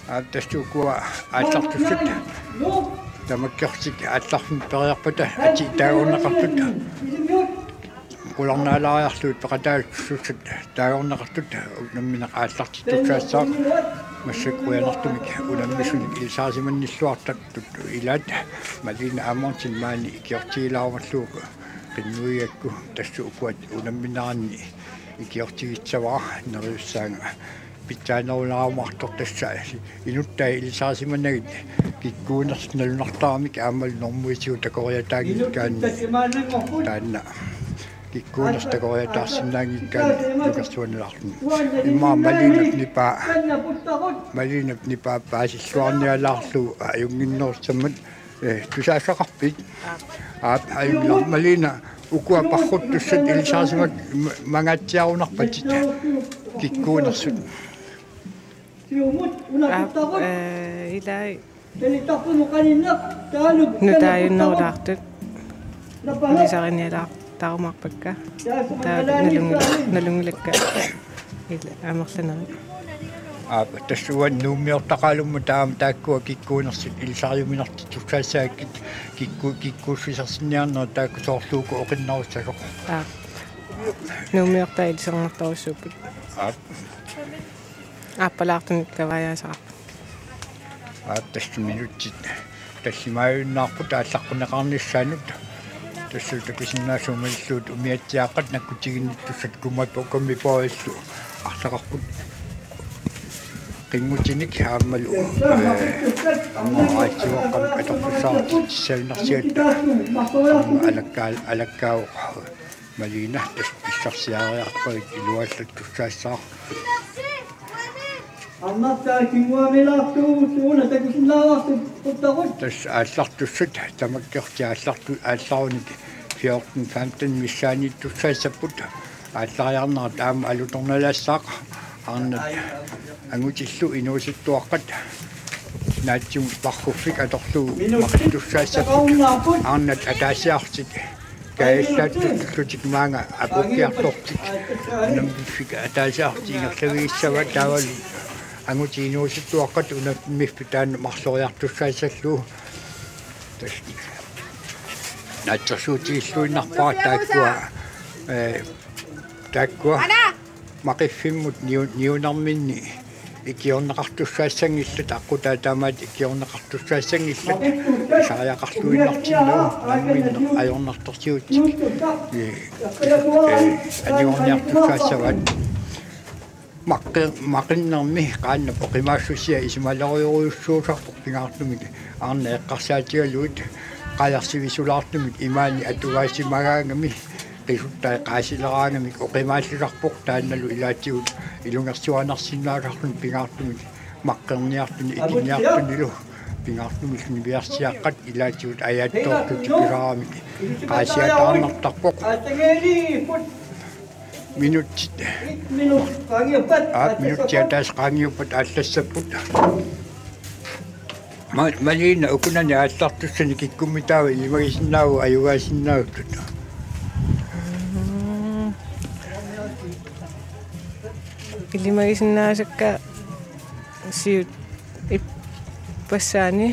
Tastuukua aallartussut tamakkiartik aallarfun periarpata ati taagunnaqartut qularnaalaariarluut peqataalussussut taagunnaqartut namminaq aallartittussaassaaq массаккуянартумик унаммисуник илсаасиманниллуартак илаат малина аммартин маани икиортигилаармаллууку qinnuiakku tassuukuat unamminarani ikiortigitsavaa neriussaanga питтаанарунарамарtor тасса инуттай илсаасиманагит киккуунерсналунартарамик аамал нормуисиу такориатаагиккаанни таанна киккуунерс такориатаарсинаангиккаан лукерсуаналартни имма малинап нипаа паасиллуарниалаарлу аюнгиннерсаммат тусаасақарпит аюнгилар малина укуа парруттуссат илсаасимак мангаатсиарунарпатит киккуунерсут илай нутааюннерулаартут нисариниалаар таарумарпакка налунгилакка ила амерланери тассуан нуумиортақалумма таама тааккуа киккуунерсит илсариуминартитуссаассааккит киккууссисарсиниарнера таакку соорлууку оқиннаруссасоқ нуумиорта илсернартаруссууппут аппалаартуник каваяасаа тассуминутсит тассимааюннаарпут ааллаққунеқарниссаанут тассуутакисиннаасуумаллуут умиатсиаққат наккутигинниттуссат кумаппо коммипоиллу арлақарпут qingutinik haammalu аммаатсуоққам аторпуссаартиссалнарсиатта алаккаау малина тасписсарсиариарпагит илуаллат туссаассаа амматтаа кингуамилаарту сууна такусиннааварту туттарут тас ааллартуссут тамаккиортиаалларуник 14-15 миссааниттуссаассаппут ааллариарнера таама алуторналаассаақ арнат ангутиллу инууситтуаққат наатсум пархуффик аторлуу мақиттуссаассаппут арнат атаасиартик каиллааттуттутик маанга апуккиартортик намбиффик атаасиартингерлавииссава таавалу ангути инууситтуаққат унаммиффи таанна марлориартуссаассаллуу тас наатсерсуутигиллуиннарпаа тааккуа мақиффиммут ниунарминни икиорнеқартуссаассангиллат аққутаа таамаат икиорнеқартуссаассангиллат сааяқарлуиннартиннуу намминнер ajornartorsiutik аниорниартуссаассават мақиннерми qaanna poqimaassussia isimaloriuruussuusarpoq pingaartumik aarna eqqarsaatigaluut qajarsivisulaartumik imaani atugaasimaгаангами qisuttai qaasileraangamik oqimaallusarpoq taannalu ilaatigut ilungersuanarsinnaasarlun pingaartumik maqqerniartuni ikinniartunilu pingaartumilni viarsiaqqat ilaatigut ajaattoortut piraamik qaasiataarnartarpoq minutit minutiataas qaangiuppat aallassapпут малина укунани ааллартуссани киккуммитаава имагисиннааву аюгаасиннаавтут илимагисиннаасакка сиут иппассаани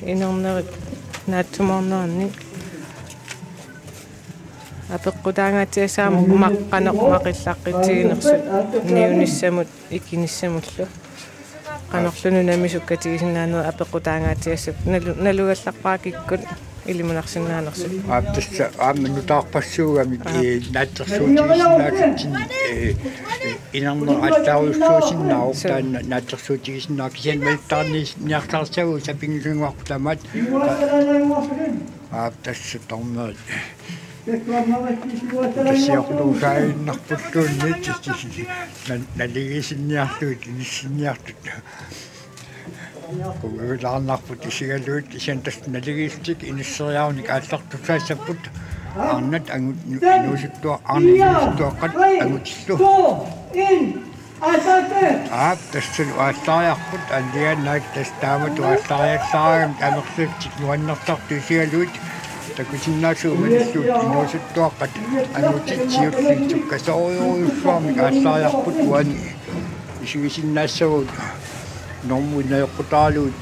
инорнерит наатсуморнерни апеққутаангаатиасаама маққанеқмақиллаққитсигинерсут ниуниссамут икиниссамуллу qanорлуну намисуккатигисиннаанера апеққутаангаатиассап налугалларпаакиккут илимунарсиннаанерсут аптасса аамманутаарпассуугамик наатсерсуутигисиннаакитсин инарнер аттааруссуусиннаа таанна наатсерсуутигисиннаа кисиан малтаарни ниарлаарсагу сапингилунгуарпу тамаат аптасса торнерит тассиортуусаиннарпуллуунни налигисинниарлуут иниссинниартут кугулаарнарпут исигалуут исиан тас налигистик иниссериаарник ааллартусаассаппут арнат ангут инууситтуа арнинууситтуаққат ангутиллу тассал ааллариарпут аллианнаак тас таамату ааллариаллаарагам амерлутик нуаннертарту исигалуут такусиннаасуумаллуут инууситтуаққат ангутитсиуллитсук касоориуруссуармик ааллариарпут уани исигисиннаассагут normuna yoqqutaaluut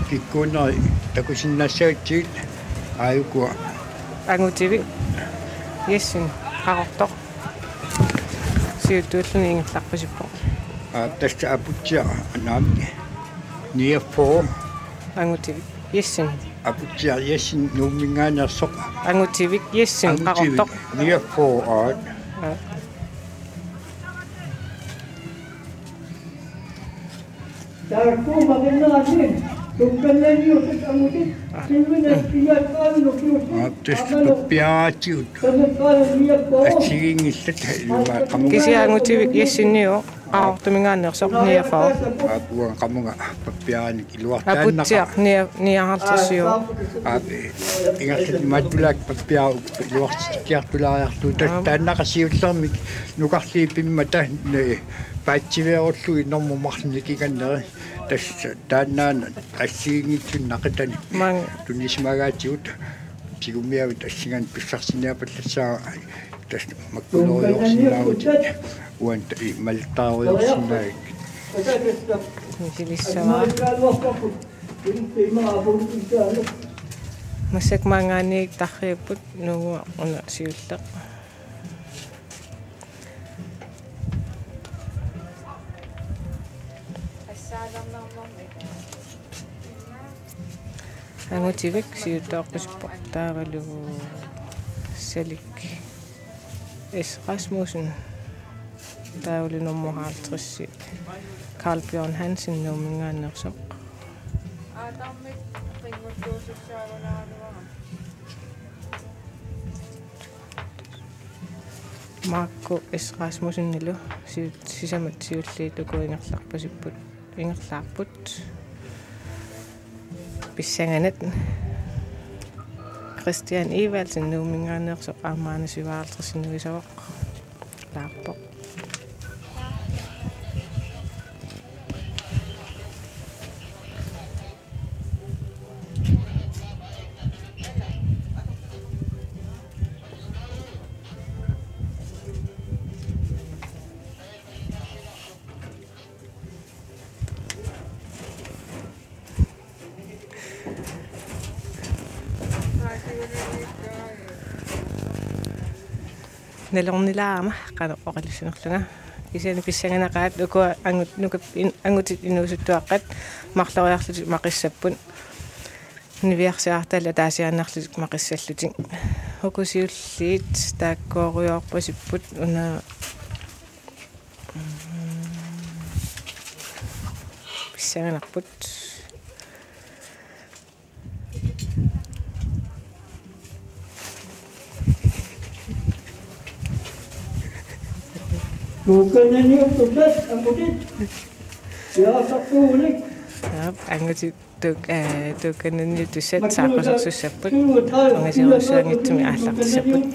kikkuuneri takusinnassaatsit aayukua angutivi yessin qaqortoq siuttuulluni ingillarpasippo tassa aputsia naami niaffoo angutivi yessin aputsia yessin nuummingaanерsoq angutivi yessin qaqortoq niaffoo aat Tarkuma kennaannin tukkanneeniutet amutit silminet piakkaannukiutit tassa piaatiut atsigiingillat ilmaa kisia angutivi yessinniu qaqortumingaannersoq niaffoo apua qamunga pappiaanik aputiaq iluartaannaqa niartarsiu ingersit matulak pappiaa luartikkiartulaariartu taannaqa siullermik nukarliipimma ne paatsiveerullu innormu marnikikanneri tassa taannaana assiingitsunnaqitani mang tunismagaatigut sigumiavit assingan pissarsiниапаллассаа тас маккунериорсинаагути уанта и малтаариорсинаак нисилиссава масак манганик таррииппут нугуа уна сиуллеq angutивик сиутоққиспо тааралугу салик эс Rasmussen таулинормухаалтрисси Carl Bjørn Hansen нуумингаанерсоқ аатармик қингуттуусуссаагунааруара Marco S. Rasmussen нилу сисамат сиуллиитуку ингерларпасиппут ингерлаарпут писсанганат Christian Evalsen нуумингаанерсоқ аамаанасиваалтрисинуисавоқ лаарпоқ налерниlaama qanoqqoqalussunerlunga isani pissanganaqaat uku angut nuka angutit inuusuttuaqqat marloriarlutik maqissappun niviarsiartalla taasiaannarlutik maqissallutik ukusiulliit taakkooriorpasipput una pissanganarput tukkanneeniutet amutit piaqartuulik angutit tukkanneeniutussat saaqusarsussapпут ангасируссаангитсуми ааллартиссаппут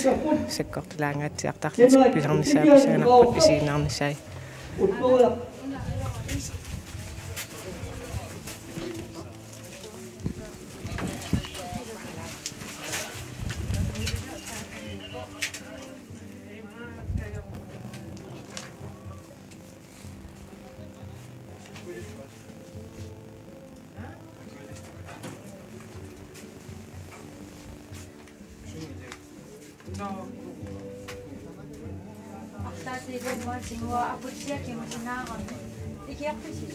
саккортулаангаатсиартарлутик писарнissaаписаганарпут исиинаарнissaи uttuula артаатигэн маасингуа апутсиаки масинаарам икиарписи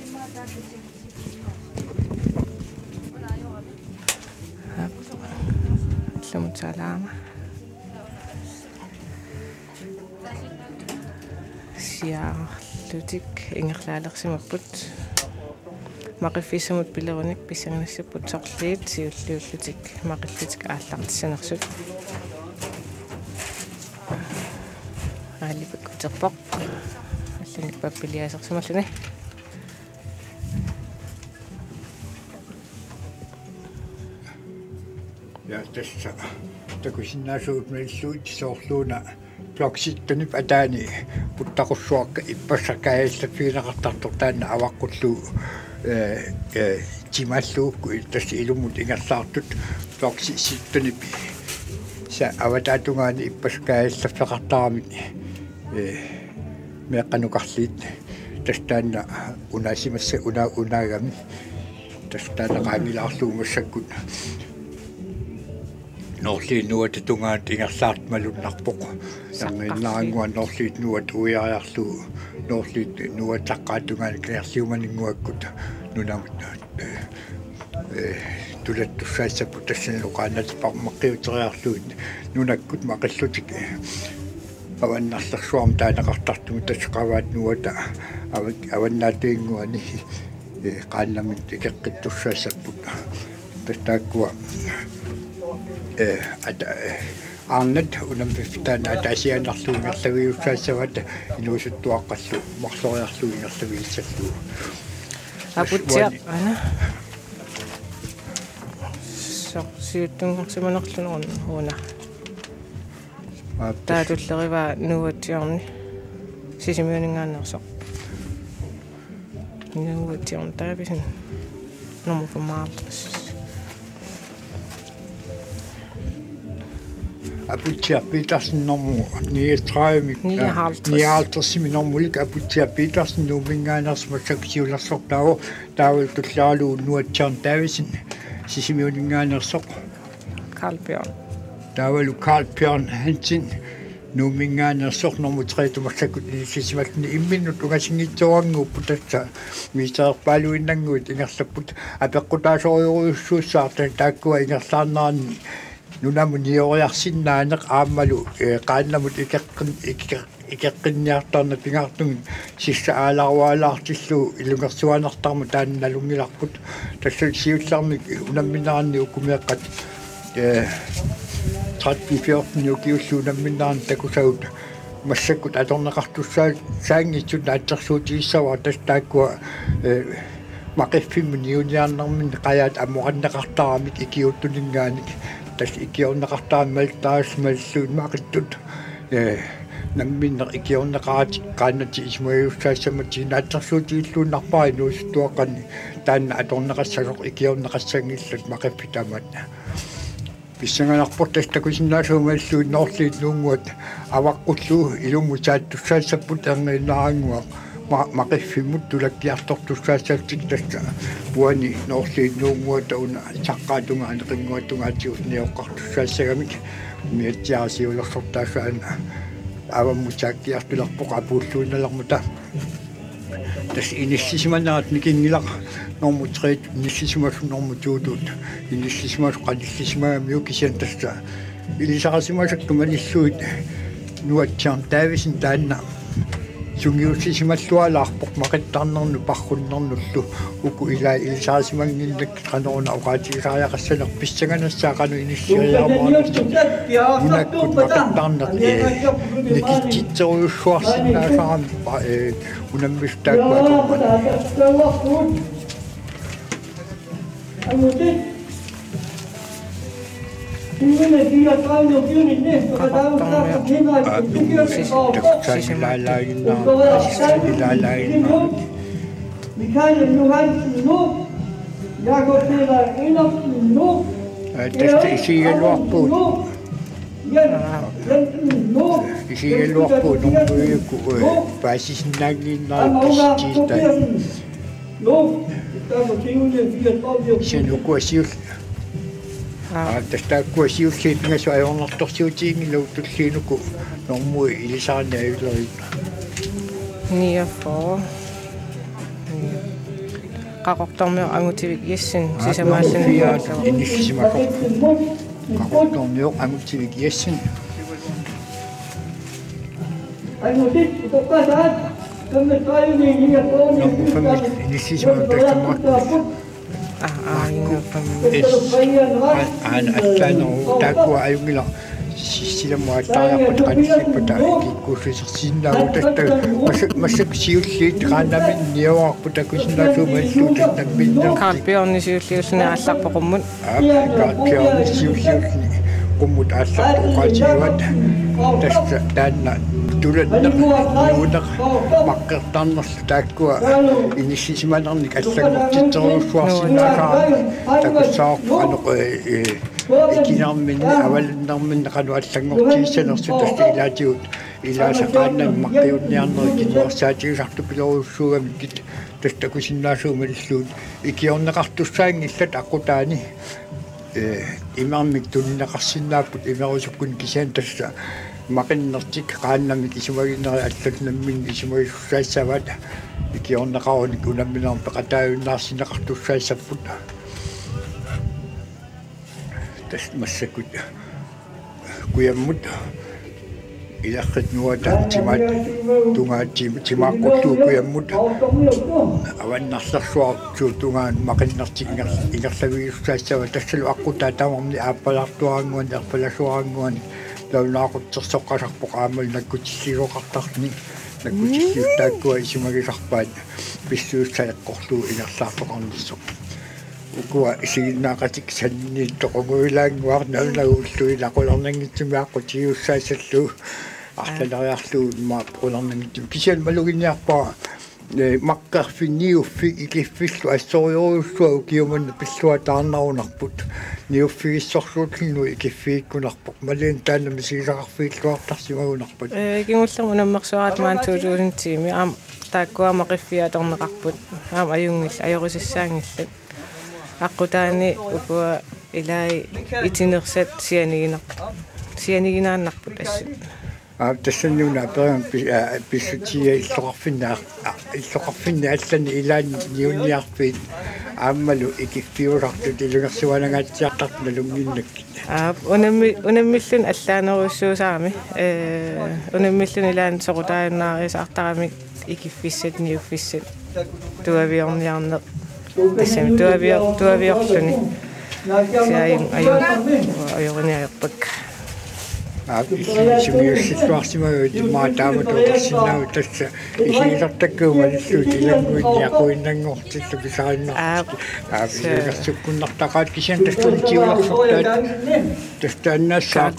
иммаатаатси лумцалаама сиаарлутик ингерлаалерсимаппут мақиффисамут пилеруник писсанганассаппут сорлиит сиуллиуллутик мақиллутик ааллартиссанерсут аалипак утерпоқ алланик паппилиасерсималлуни ja tassa takusinnaasuut meilluut soorluuna bloksittuni ataani puttaqussuarka ippassakaayallaffiinaqartartor taanna avaqqullu timalluukku tassi ilumut ingerlaartut bloksisittunipi sa avatatungaani ippassakaayallaffiqartaarmi meqqanuqarliit tastaanna unaasimasse unaagami tastaanna qaangilaarluumassakut Norliit nuat tungaat ingerlaartmalunnarpoq sanginnaanguan Norliit nuat uiariarlu Norliit nuat taqqaatungaan kiarliumaninguakkut nunamut tulattussaissaput tassanuqaannat parmaqqiuteriarluut nunakkut maqillutik avannarlersuarm taanaqartartumu tasseqavaat nuata avannaatiinguani qaannamit ikeqqittussaissaput tastaakkua Arnet unampitaan ataasianarluungerlaviussaassavata inuusuttuaqqallu marloriarluungerlaviissallu Aputsia ana siuttungersimanerlun huuna taatulleriva nuutiorni sisimiuningaannersoq nuutiorn taapisin normukummaarlas Aputsia Petersen normu 39 minormulik Aputsia Petersen numingaannersmasaksiulersortao taavultullaalu nuatsiarn taavisin sisimiuningaannersoq Carl Bjørn taavalu Carl Bjørn Hansen numingaannersoq normu 3tumassakut sisimalni imminnut ungasingitsoranguuppu tassa miisaerpaaluinnanguut ingerlapput apeqqutaasoriuruussuussaartan taakkua ingerlaarnaarni nunamunioriarsinnaaneq aammalu qaannamut ikeqqinniartarna pingaartungin sissa aalarualaartillu ilungersuanartarmu taannalungilarput tassalsiullarmik unamminaarni ukumiaqqat 13-14 ukiullu unamminaarni takusaut массаккут аторнеқартуссаа саангитсут аатсерсуутигиссава тастааккуа мақиффимми ниуниарнэрмин қаяат амоқаннеқартарамик икиуттуниннгааник тас икиорнеқартааммал таас маллуут мақиттут намминнер икиорнеқаратик qaannати исмаюссаассамати аатсерсуутигиллууннарпаа инуустуаққани таанна аторнеқассагоқ икиорнеқассангиллут мақиффитамат писсанганарпор тастакусиннаасуумаллуут норлиит нуунгуат аваққуллуу илуммутааттуссаассаппут эрнеиннаангуа мақиффиммут тулаккиартортуссаассаатик тасса уани норлиит нуунгуат уна саққаатунга анеқингуатунгаатиуснеоққартуссаассагамик миатсиарсиулерсортаассаана аваммутааккиартулерпоқ апууллуиналермута тас иниссисиманаат никингилақ нормутрит иниссисимас нормутуутут иниссисимас қалиссисимаамиу кисиантасса илисарасимасакку маниллуит нуатсаан таависин таанна сунгиуссисималлуалаарпоқ мақиттарнерну парруннернуллу уку илаа илисарасимангиннак канорна оqaатигисариақассанер писсаганассаақану иниссириаамаанут унаккут мақиттарнер никитситеруйуссуарсинаасаарами унаммистааккуа тастааккуасиуллиит нgasуаёрнэрторсуутиингилу туллиинуку нормуи илисаарниаюлерит Niafor qaqortormiu angutивик яссин сисамааллани иниссимакор qaqortormiu angutивик яссин Angutит утоққасаат каммертааюни ниафоони иниссимакор атлаанеру тааккуа аюнгила силамуаттариарпут каниллиппата киккуусисерсиннаагу тастаа массак сиуллиит qaannamин ниаваарпут акусиннаасуумаллуут намминнер Carl Bjørn сиуллиусни аалларпоқуммут Carl Bjørn сиуллиусни qumмут ааллартоқаатигуат таста таанна туланнер нуунер маққертарнерлу тааккуа иниссисиманерник аллагортитсеруусуарсинаасаа такуссаарпу анеқ икинарминни авалуннарминне кану аллангортииссанерсу тастилаатигут илаасақаанна маққиунниарнери кинуарсаатигисарту пилоруссуугамиккит тастакусиннаасуумалиллуут икиорнеқартуссаан иллат аққутаани имармик туннеқарсинааппут имерусуккун кисаан тасса мақиннертик qaannamik исумагиннери аллатнаммин исумагиссаассават икиорнеқаруник унамминерм пеқатааюннаарсинеқартуссаассаппут тас массакут куяммут илаххат нуата тимат тунгаат тимааққуттуу куяммут аваннарларсуар тунгаан мақиннертик ингерлавиуссаассава тассалу аққутаа тамарни ааппалартуарангуани арпаласуарангуани лаунаақутсерсоққасарпоқ аамал наккутиллигоқартарни наккутиллиуттааккуа исумагисарпаат писсууссаеққорлуу ингерлаарпоқарниссоқ укуа исигиннаақатик саннииттоқугуилаангуарнаулагууллуи лақулернангитсумааққутиуссаассаллуу арлалариарлуу ма пулернангитсум кисиал малугинниарпаа маққарфинниуффи икиффиллу ассориоруссуа укиуманна пиллуа таарнарунарпут ниуффигиссорлуутлинну икиффииккунарпоқ малин тааннами сигисақарфииллуартарсимагунарпут кигуллерму наммерсуараат маан 2000 тими аам тааккуамақиффиаторнеқарпут аам аюнгил ajorисаангиллат аққутаани укуа илаи итинерсат сианигинааннарпут ассут тассаннуна периан писсутия иллоқарфиннаа аллани илаани ниунниарфит ааммалу икиффиулартут илунгерсуанагаатсиартарт налунгиннакки унаммиллун аллаанеруссуусаами унаммиллун илаан соқутааюннаариисаартарамик икиффиссат ниуффиссат туавиорниарнеқ тассами туавиорлуни сиаин аюрниаерпак симиусситуарсимагут маатааматуарсинаагу тасса исигилартаккуумалиллуут илангуинниақуиннангортиллу кисаариннар илунгерсуккуннартақаат кисиан тассултиуларсортаат тастааннаассаа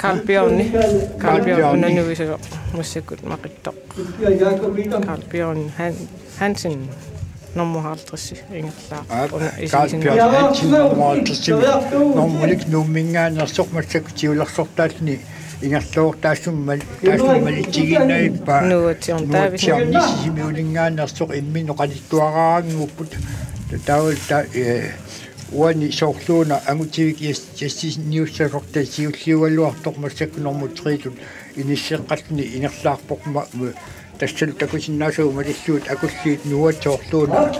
Carl Bjørn нануисо муссакут мақиттоқ Carl Bjørn Hansen nummer 50 ingерлаа. Carl Bjørn Hansen nummer 50 нормулик нуммингаана сормассакутиуларсортаални ингерлоор таасуммалитигиннаиппа нуутиорнисимиулингаанерсоқ имминоқалиттуараангуппут таавалта уани соорлууна агутивик ястис ньюссерорта сиуллиуалуартор массаккунэрмутрилут иниссеққални ингерлаарпоқма тассал такусиннаасуу малиллуут акуллиит нуатсоорлууна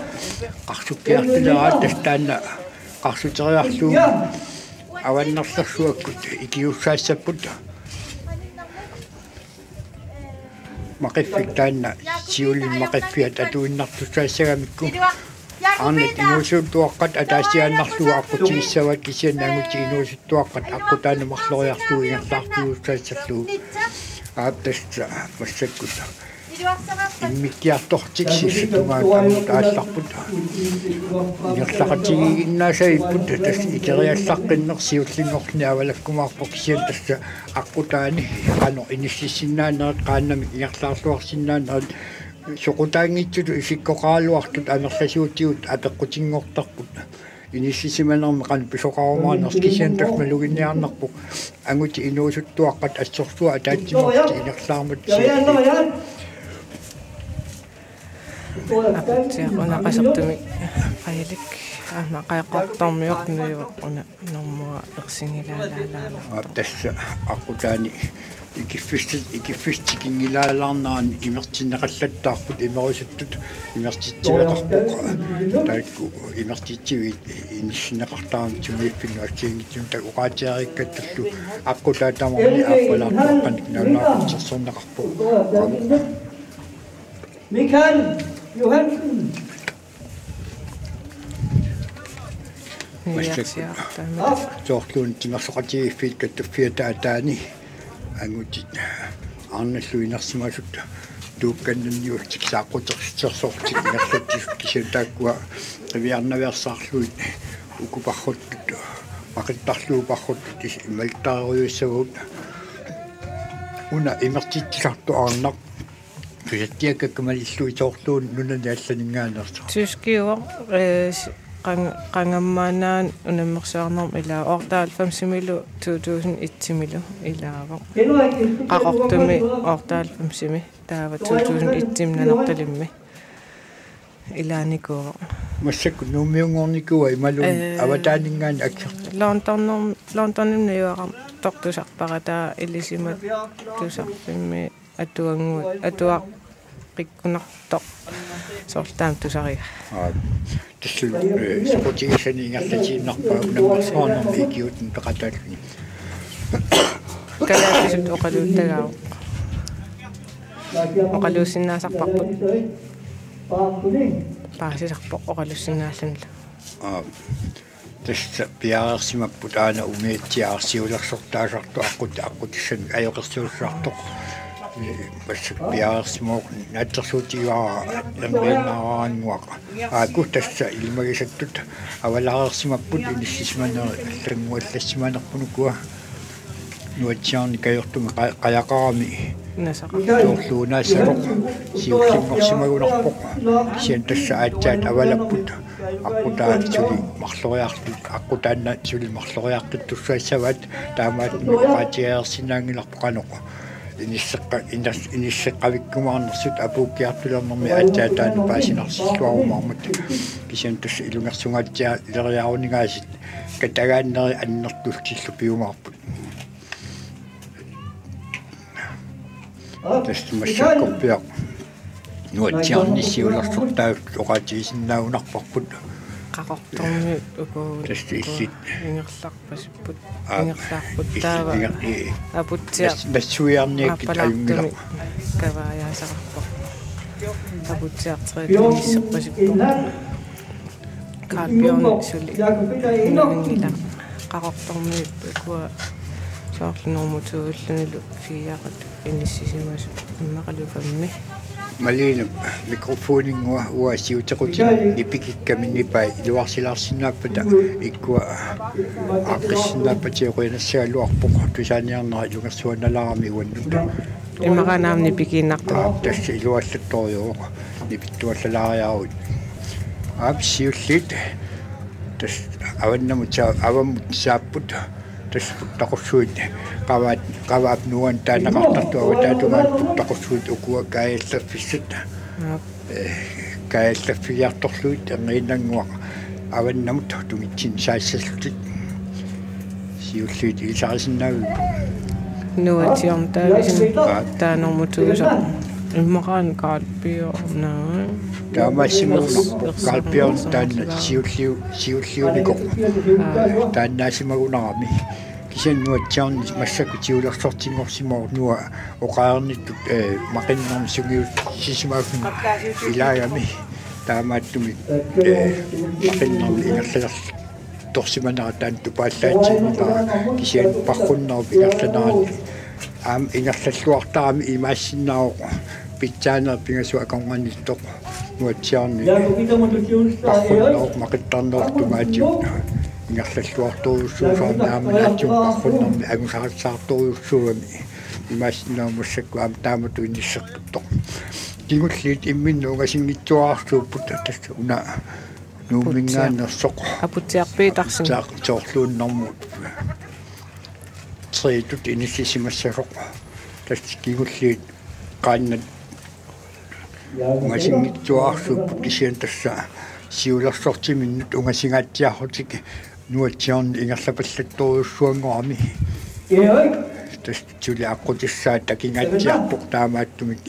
қарсуккиартилераат тастаанна қарсутериарлуу аваннарлэрсуаккут икиуссаассаппут мақиффик таанна сиулин мақиффиат атуиннартуссаассагамикку аннет инуусуттуаққат атаасиааннарлуга аққутигиссават кисианнаангути инуусуттуаққат аққутаанумарлориарлуу ингерлаартууссаассарлуу ааттасса массаккут иммиккиартортиксиссутунгаат таалларпут ингерлақатигигиннаасаиппут тас итериаллаққиннерсиуллингорни авалаккумаарпо кисиан тасса аққутаани қано иниссиссиннаанерат қааннами ингерлаарлуарсиннаанерат соқутаангитсуту исиккоқаалуартут амерласуутиут апеққутингортарпут иниссисиманерми қан писоқарумаанерс кисиан тасмалугинниарнарпук ангути инуусуттуаққат ассорсуа атаатсиморти инерлаармат апатсиақунақасертуми қаялик мақааққортормиортмиуа уна нормуа ерсингилаалаалаа тасса аққутаани икиффистикингилаалаарнаани имертиннеқаллаттаарпут имерусуттут имертитсивеқарпоқ таакку имертитсивит иниссинеқартаарми тумииппинну атсиингитсум так уқаатиариккаттуллу аққутаатамарни ааппалаарпаққаник наунаарпутсерсорнеқарпоқ Mikael Johansen соорлуун тимерсоқатигиффит каттуффиатаатаани ангутит арналлуинерсимасут туукканнанниултик сааққутерсерсоортик нерлаттис кисиутааккуа ривиарнаверсаарлуит укупарруттут мақиттарлуу парруттут ималтаариуссагуут уна имертитсарту арнақ тусаттиаккаккамалиллуи соорлуун нунани алланингаанерсо тускиуа qangammaanaan unammersaarnerm ilaa ortaal 5 2001 milu ilaava qaqortumi ortaal 5 taava 2001 nanertalimmi ilaanikuva массакку нуммиунгорникуа ималун аватаанинггаан аккер лонторнерм юарам тортусарпаратаа илисимат тусарпимми атуангуат атуақ qikkunartoq soortaam tusariga тасл спортигисани ингерлатииннарпаа унаммерсоорнерми икиутин пеқатааллуни калааписут оқалууттагаа оқалуусиннаасарпарпут паасисарпоқ оқалуссиннааллунла тасса пиаарсимаппут аана умиатсиаарсиулерсортаасарту аққутиссами аёқерсиулсаартоқ баск пиаарсимоо наттерсуутигаа ламбинааангуаqa аакуттасса илмагисаттут авалаарсимаппут иниссисманери аллангуаллассиманерпунукуа нуатсиарни каёртуми қаяқарами торлуунаассароқ сиуллиммерсимагунарпоқ сиан тасса аатсаат авалаппут аққутаат сули марлориартут аққутаанна сули марлориартут туссаассаваат таамаат нуқатиаарсинаангиларпоқаноқ иниссеққавиккумаарнерсут апууккиартулернэрми аатсаатаана паасинарсиллуарумаармут кисиан тасса илунгерсунгаатсиа илериаарунингаасит катагааннери аннертултиллу пиумаарпут тасса массаккорпиа нуатсиарни сиулерсортаат оқатигисиннаагунарпарпут qaqortormi uku тасса иссит ингерларпасиппут ингерлаарпут таава апутсиа нассуиарниаккит аюнгила каваяасақарпо апутсиартреэтиссерпасиппут каалбиорни сули ингила qaqortormi ukua соорлунормутууллунилу фиақат иниссисимасу иммақалуфамми малина микрофонингуа уасиутеқути ипикиккаминнипай илуарсилаарсинааппата иккуа аққиссинааппатиоқуинассаалуарпоқ тусааниарнера илунгерсуаналаарами уаннута иммақанаамни пикииннарту тасса илуаллатториуоқ нипиттуаллалаариарут аапсиуллит тас аваннамута аваммут сааппут таспуттақорсуит qavaat nuan taanaqartartu avataatumaat puttaqorsuut ukua kaayallaffissut kaayallaffiliartorluit angiinanguaq avannamut tumitsin saassallutит siulluit isarisinnaagui nuatiorm taavisen taanormutuusa иммақаан каалпиорнаа таамаассимагунарпо каалпиорн таанна сиуллиуникоқ тааннаасимагунарами кисаннуатсаарни массаку тиулерсортингорсимоо нуа оқаарниттут мақиннерми сугиут сисимаагун илаагами таамааттуми мақиннерми ингерлалер торсиманера таан тупааллаатсиннаа кисиан парруннерми ингерланерани аам ингерлаллуартарами имаассиннаавоқ питсаанер пингасу аконгannittoq нуатсиарни парруннерми мақиттарнеортумаатиут ингерлаллуарторуссуусаарнааманаатиу парруннерми агусаратсаарторуссууами имаассиннаамуссакку аам таамату иниссеққуттоқ тигуллиит имминнуугасингитсуаарсууппут тасса уна нуумингаанерсоқ апутсиарпиитарсин соорлууннэрмут триитут иниссисимассасоқ тасса тигуллиит qaannat угасингитсуаарсууппут кисиан тасса сиулерсортиминнут угасингаатсиаррутик нуатсиорни ингерлапаллатторуссуангорами тас тули аққутиссаат такингаатсиарпоқ таамааттумик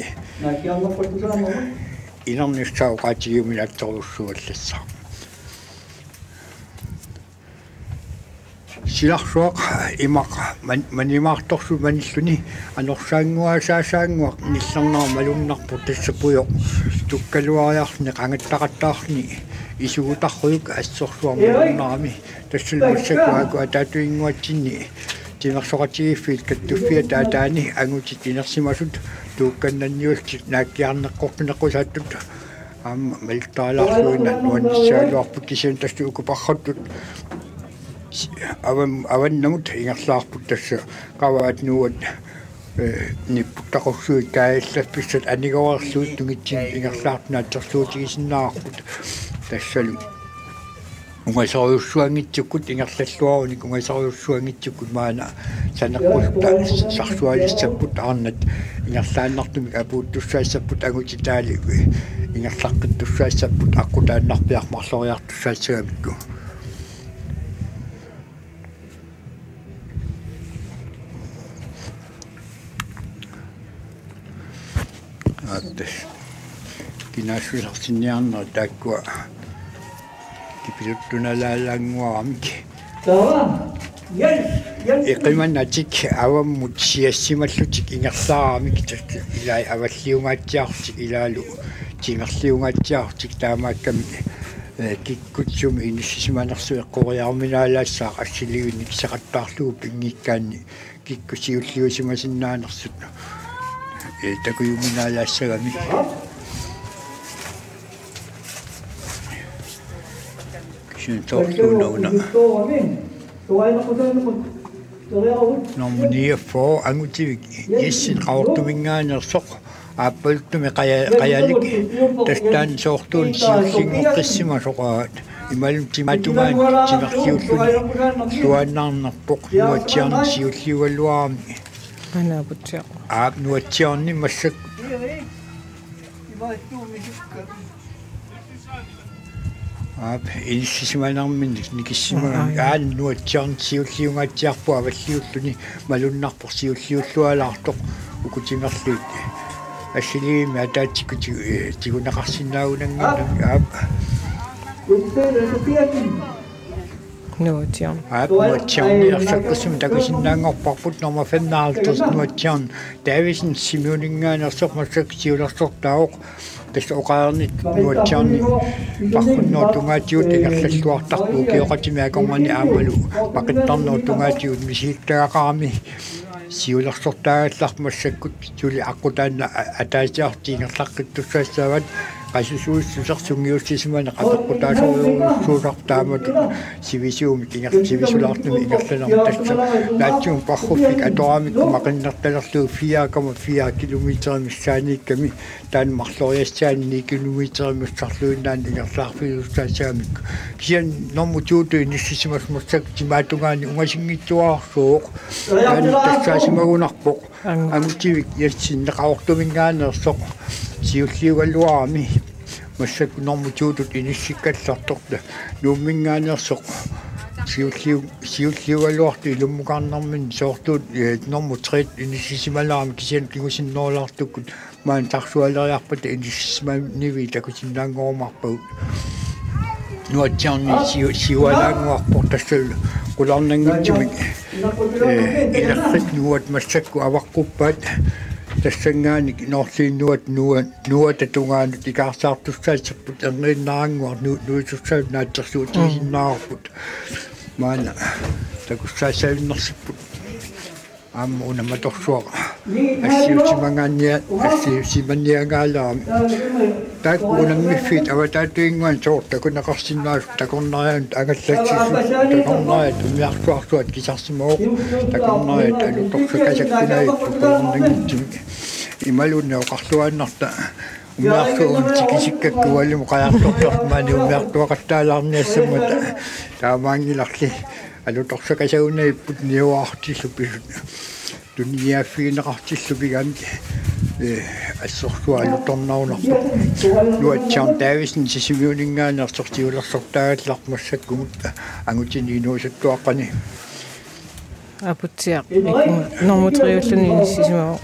инерниссаа qaatigiumilатторуссуаллассаа силарсуақ имақ манимаарторсу маниллуни анорсаангуасаасаангуақ ниллернаа малуннарпу тассапуйоқ туккалуариарни қангаттақаттаарни исугутарруйук ассорсуармуннарами тассулмассакуаку атаатуингуатсинни тимерсоқатигиффит каттуффиа таатаани ангутит инерсимасут туукканнанниултит нааккиарнеққорпинеққусааттут аама малтаалаарлуина нуанниссаалуарпут кисиан тассу укупарраттут аваннамут ингерлаарпут тасса qavaat nuut ниппуттақорсуит кааллаффиссат анигоарлуут тугитсин ингерлаартнаатсерлуутигисиннаарпут тассалу ungasoriussuangitsukut ingerlalluarunik ungasoriussuangitsukut maana sanaqqusta sarsualissapput arnat ingerlaannartumik apuuttussaissaput angutitaali ingerlaqqittussaissaput aqutaannarpiarmarloriartussaassagамикку аттэс кинаасуларсинниарнера тааккуа кипилуттуналаалаангуарамик эқиманатик аваммут сиассималлутик ингерлаарамик такки илай аваллиунгаатсиартик илаалу тингерлиунгаатсиартик таамаакками киккутсуми иниссиманерсу эққориарминаалаассаа ассиливинник сақаттаарлугу пингиккаанни киккусиуллиусимасиннаанерсут такуюминаалаассагами Nomnia for angutivik jessin qaortumingaanersoq aappaltuми qayalik tastaan soortuun siullingoqqissima imalum timatumaan timerliulluni luannaarnerpoq nuatsiarni siulliualluarami анапутсиа nuatsiarni massak илиссиманармин никиссимага nuatsiarni siulliungaatiarpu аваллиуллуни малуннарпор siulliullualaartoq укутимерлуит ассилиими атаатиккути тигунақарсинаагунангиннак нуатиам nuatsiarniarsakkussum takisиннаангорпарпут норма 55 nuatsiarn Davisen Simuningaanерсоқ массак сиулерсортаоқ тас оқаарнит nuatsiarni паркунноо тунгаатиут ингерллуартарпу киоқатимиакормани аамалу пақиттарноо тунгаатиут мисииттагақарами сиулерсортаагаллар массаккут тули аққутаанна атаасиартиингерлаққиттуссаассаават qasusuussусерсунгиуссисимана qataqqutasoriussуулартаамат сивисиуми кингертивисулаартнуми ингерланарма тасса наатсуум парруффик аторамикку мақиннерталерлуу 4,4 километримиссааникками таан марлориассаани километримиссарлуиннаан ингерлаарфиуссаассаамикку киан нормутууту ниссисимас массак тимаатунгаани унгасингитсуаарсууқ таан тассаасимагунарпоқ ангутивик яссиннеқаортумингаанерсоқ сиуллиугаллуарами массак нормутуутут иниссиккалларторта нууммингаанерсоқ сиуллиугаллуарту илуммукаарнармин соортуут нормутрит иниссисималаарами кисиан кигусинноорлаартуккут маан тарсуалериарпата иниссисиманиви такусиннаангоормарпагут нуатсиарни сиуалаангуарпор тассалу qulornanngittumik illerrit nuat massakku avaquppaat тассангааник ноорсииннуат нуататунгаанут икаарсаартуссаатсаппут эрнеиннаангуар нуисуссаат наатсерсуутисиннаарпут маана такуссаасаавиннерсиппут аама унаматорсуаqa ассиутимангаанниа ассиусиманниагаалаами таакку унаммиффит аватаатуингуан соорта кунақарсиннаасу такорнариан агаллатсису такорнариат умиарсуарсуат кисарсимоо такорнариат алуторсакасаккунаиппу qulornanngittumik ималунне оқарлуааннарта умиарсуун тикисиккаккуаллу қаяртортормаани умиартуақаттаалаарниассаммата таамаангиларли алуторсакасагунаиппут ниуаартиллу писут туниаффигинеқартиллу пигаами ассорсуалуторнаунарпу нуатсаан Davisen сисимиунингаанерсортиулерсортаагаллармассаккумут ангутини нуусаттуаққани апутсиа нормутриуллуни иниссисимаа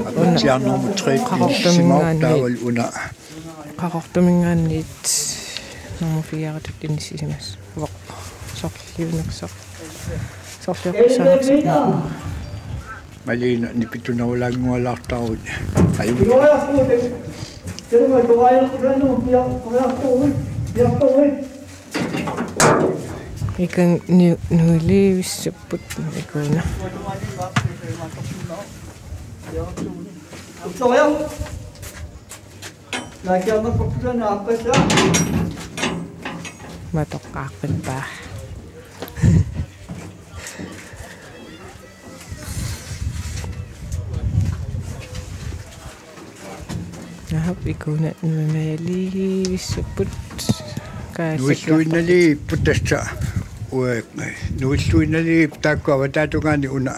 апутсиа нормутриуллуни таавал уна qaqortumingaanniit нормуфиаратут иниссисимас воқ сорлиунерсоқ сорлиоққисаанерсоқ малина нипитунаулаангуалаартарут аюу икан нуилиивиссаппут икуна матоққаақпиппаа нахап икуна нуимаялиивиссаппут nuilluinali puttassa nuilluinali taakku avatatungaani una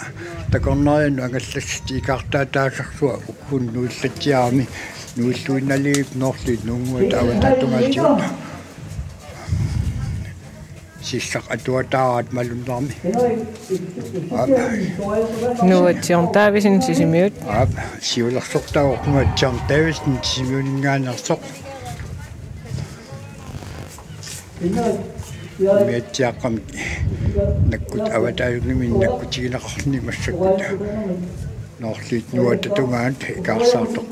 takornarianu angallassi ikartaa taasarlua ukun nuillatsiarmi nuilluinali norli nunguat avatatungaatiuna sissaq atuataaraat malunnermi nuatsiortaavisin sisimiut siulersortaornuatsiartaavisin sisimiuningaanерсоq miatsiaqqami nakkut avataayunnimin nakkutigineqarni massakkuta noorliit nuatatungaat ikaarsaartoq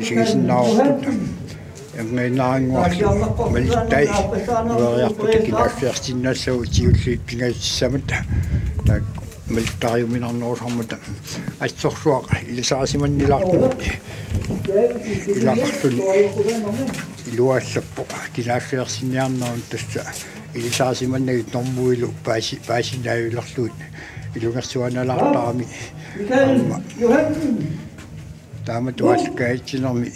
isigisinnaarorput engeenaanguarlu malittai nuariarputa kilaassiarsinnaassagu tiulliit pingaississamata taak malittariuminarnerusarmata assorsuaq ilisaasimannilaartumut ilaqarluni iluaallappoq kilaassiarsinniarnerun tassa ilisaasimanнагит нормуилу паасинаавилерлуут илунgersuanalaartarami тааматуалкаатсинерми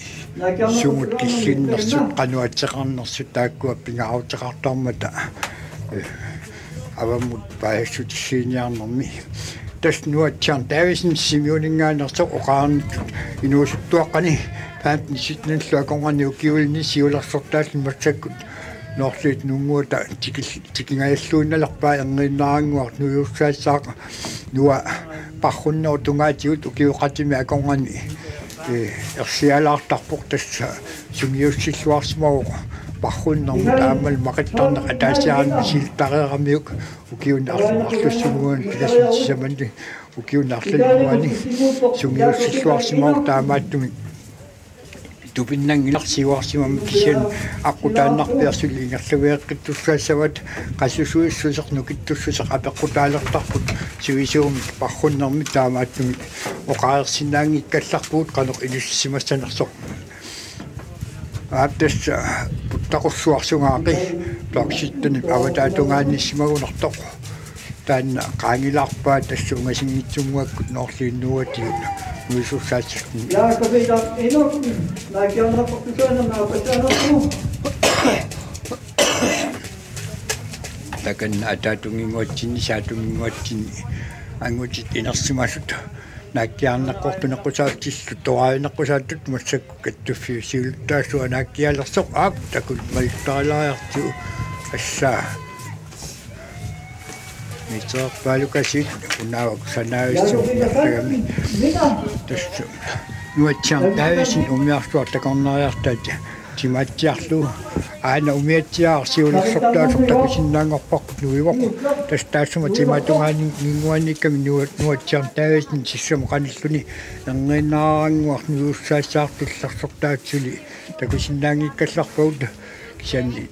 сумут киллиннэрсут кануатсеқарнэрсут тааккуа пингаартеқартармата аваммут паассутиссииниарнэрми тас нуатсиар таависин симиунингаанерсоқ оқаарниккут инуусуттуаққани паантни ситнэллуаконгани укиулни сиулерсортааллин массаккут noorliit nunguuta tikingajalluunnalerpaa erniinnaranguar nujussaassaaqa nuwa parrunner tungaatigut ukiuqatimi akongani ersialaartarpoq tassa sungiussilluarsmauq parrunnermu taamal maqittarneq ataasiaranni siltareeramiuk ukiun arlussunguun pilasuttisamanni ukiun arlalluani sungiussilluarsmauq taamaattumi tupinnangilarsiuarsimam kisian aqutaannarpiarsulli ingerluviaqqittussaassawat qassusuissusernuqittussuseq apeqqutaalertarput sivisuumik parrunnermi taamaattumi oqaersinnaangikkалларпуут qaneq ilussimassanersoq aaptassa puttaqussuarsungaaqi plaksittani avataatungaanissimagунartoq taanna qaangilaarpaa tassuungasingitsunguakkut noorliinnuatiuna nuisussaassakni Jaakobita enok nakianna pakkusana naapataanarpu takan ataatunginguatsinni saatunginguatsinni angutit inersimasut naakkiarnaqqortuneqqusaatsillu toraayuneqqusaatut massakku kattuffiu siuluttaassuа naakkialersoq aap takut malittarilaariartu assaa mitsoq palukasit unaavak sanaavissuunnartagami tassu nuatsiar taavisin umiarsuartakornariartaat timatsiarlu aana umiatsiaar siulersortaasortakusinnaangorpaqut nuivoq tas taassuma timatungaani ninguannikkami nuatsiar taavisin sissama qanilluni erniinnaranguar nujussaassаарtullersortaatsuli takusinnaangikkallarpaut kisianni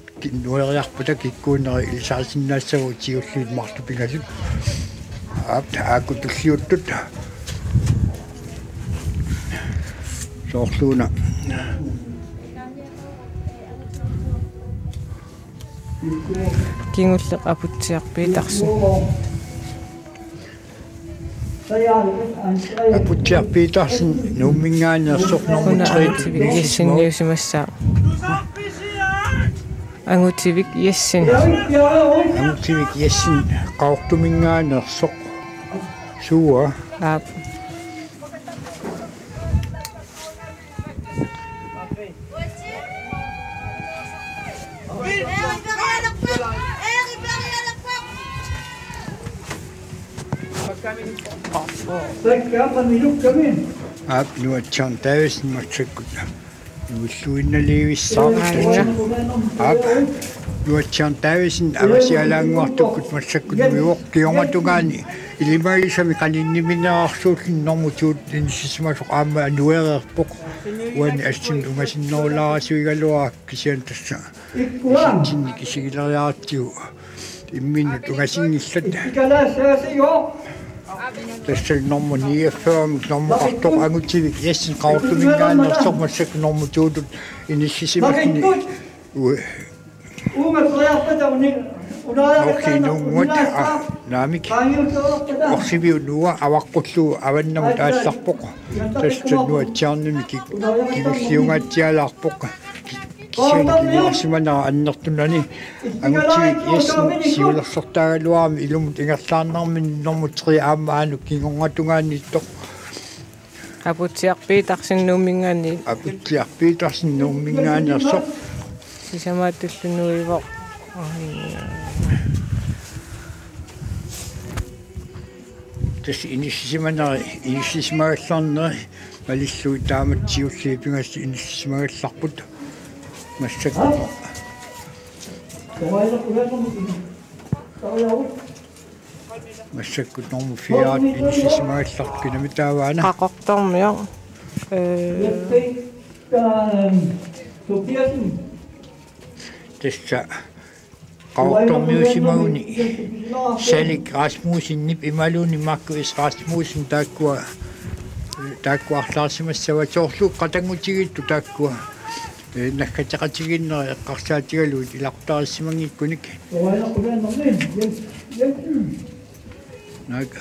nueriarputa kikkuuneri ilisaarsinnaassagu tiulliit martupingalut aakutulliuttut soorluuna kingulleq aputsiarpiitarsun aputsiarpiitarsun nuummingaaniarsornormutriit yissinniusimassaa angutivik yessin angutivik yessin qaortuminngaanersoq suua aap aap nuatsiar taavisin matsakkut nuulluinnaliivissaaruttaat aap nuatsiar taavisin avasialaanguartukkut massakkut nuivoq kiongatungaani ilimaisami qaninniminaarsuullin normutiut inissisimasoq aama anuereerpoq uani assin ungasinnerulaarasuigaluaak kisian tassa isinni kisigileriaartiu imminnut ungasingillat tassal normu 49 normuqartoq angutivik yassin qaortuminngaanersoq massak normutiutut inissisimakni orkiinuunguat naamik orsiviu nuua avaqqullu avannamut aallarpoq tassal nuatsiarnimi kigulliungaatsialaarpoq кисианаа аннертунани агути ясн сиулерсортаагалуарми илумут ингерлаарнармин нормутри аамаану кингонгатунгаанниттоқ апутсиарпиитарсиннуумингаани апутсиарпиитарсиннуумингаанерсоқ сисамааттуллунуивоқ тэс инисисиманари инисисимагаллаарнери малиллуи тааматсиуллиипингасси инисисимагалларпут массак массаккут норму фиаат инисисимагалларт кинамитааваана qaqortormior тэсса qaqortormiusimaguni Salik Rasmussen nip imaluni Markus Rasmussen taakkuарлаарсимассаваторлу qatangutigiittu taakkua наккатеқатигиннери эққарсаатигалуут илартаариссимангиккуник наг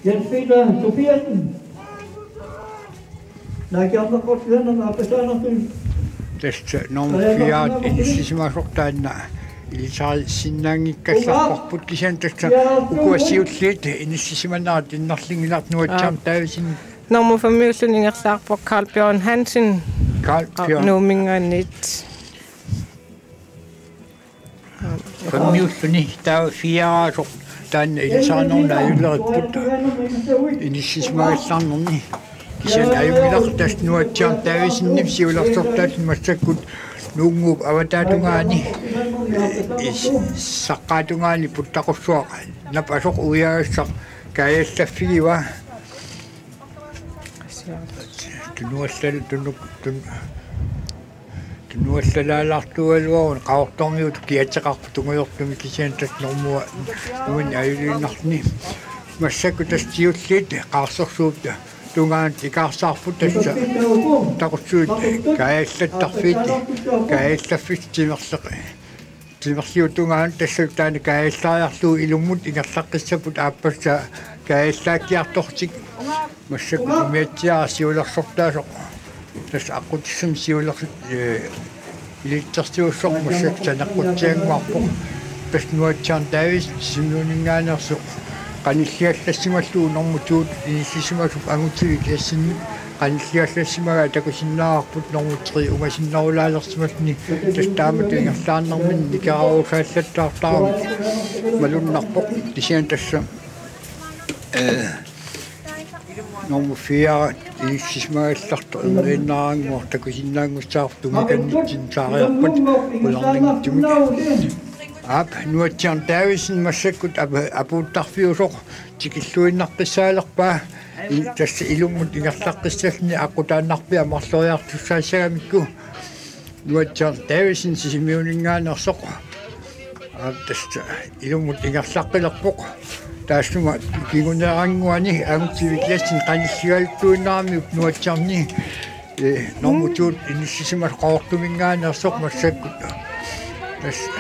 Jens Peter Tobiasen. Näkäämme koskien apesana тэсса нормфиаат инисисимасортаанна илисаал синнаангиккалларпарпут кисиан тасса укуассиуллиит инисисиманаат иннарлингиларт нуатсаам таависин норму фамиуллунингерлаарпо Carl Bjørn Hansen нуумингаанит фамиуллуни таа фиаасо таанна илисаанерна аюллериппут инисисимагаллаарнерни кисиан аюнгилартас нуатсаам таависиннип сиулерсортаат массаккут нуунгуп аватаатунгаани саққаатунгаани путтақуссуаqa нап асоқ уяассақ каяллаффигива тунуассал тунуассалаалартуалуарун qaortormiut kiatseqarpu tunguyortumi kisian tas normua nuin ayulinnarni массакку тастиуллиит qaarsorsuut tungaant ikaarsaarput tassa taqussuut kaayallattарфиити kaayallaffit тимерлиу tungaant тассак таана kaayallaariarluu ilumмут ингерлаққиссапут ааппасса kaayallaakkiartortik массакку имиатсиара сиулерсортаасоқ тасса аққутиссам сиулерсут илиттэртиуссоқ массак санаққутсиангуарпоқ паснуатсаан таавис симнуунингаанерсоқ qanilliallassimallu normuttuut inissisimasuk angutsigik assinni qanilliallassimaga takussinnaarput normutri ungasinnerulaalersimalni tastaamat ingerlaarnermin nikarausaallattaartaarum malunnarpoq tisian tassa normu fiara inissisimagallartu imeriinnaranguar takusinnaangussaartumikannitsin saariarpat ularningittumik ап нуатсиан таависин массаккут апуuttарфиусоқ тикиллуиннарписсаалерпаа тасса илуммут ингерлаққиссални аққутааннарпиа марлориартуссаассагамикку нуатсиан таависин сисимиунингаанерсоқ тасса илуммут ингерлаққилерпоқ таассума кигунеарангуани агутсивиклассин қаниллигалуиннаарми нуатсиарни нормутуут иниссисимас qaortumингаанерсоқ массаккут тасса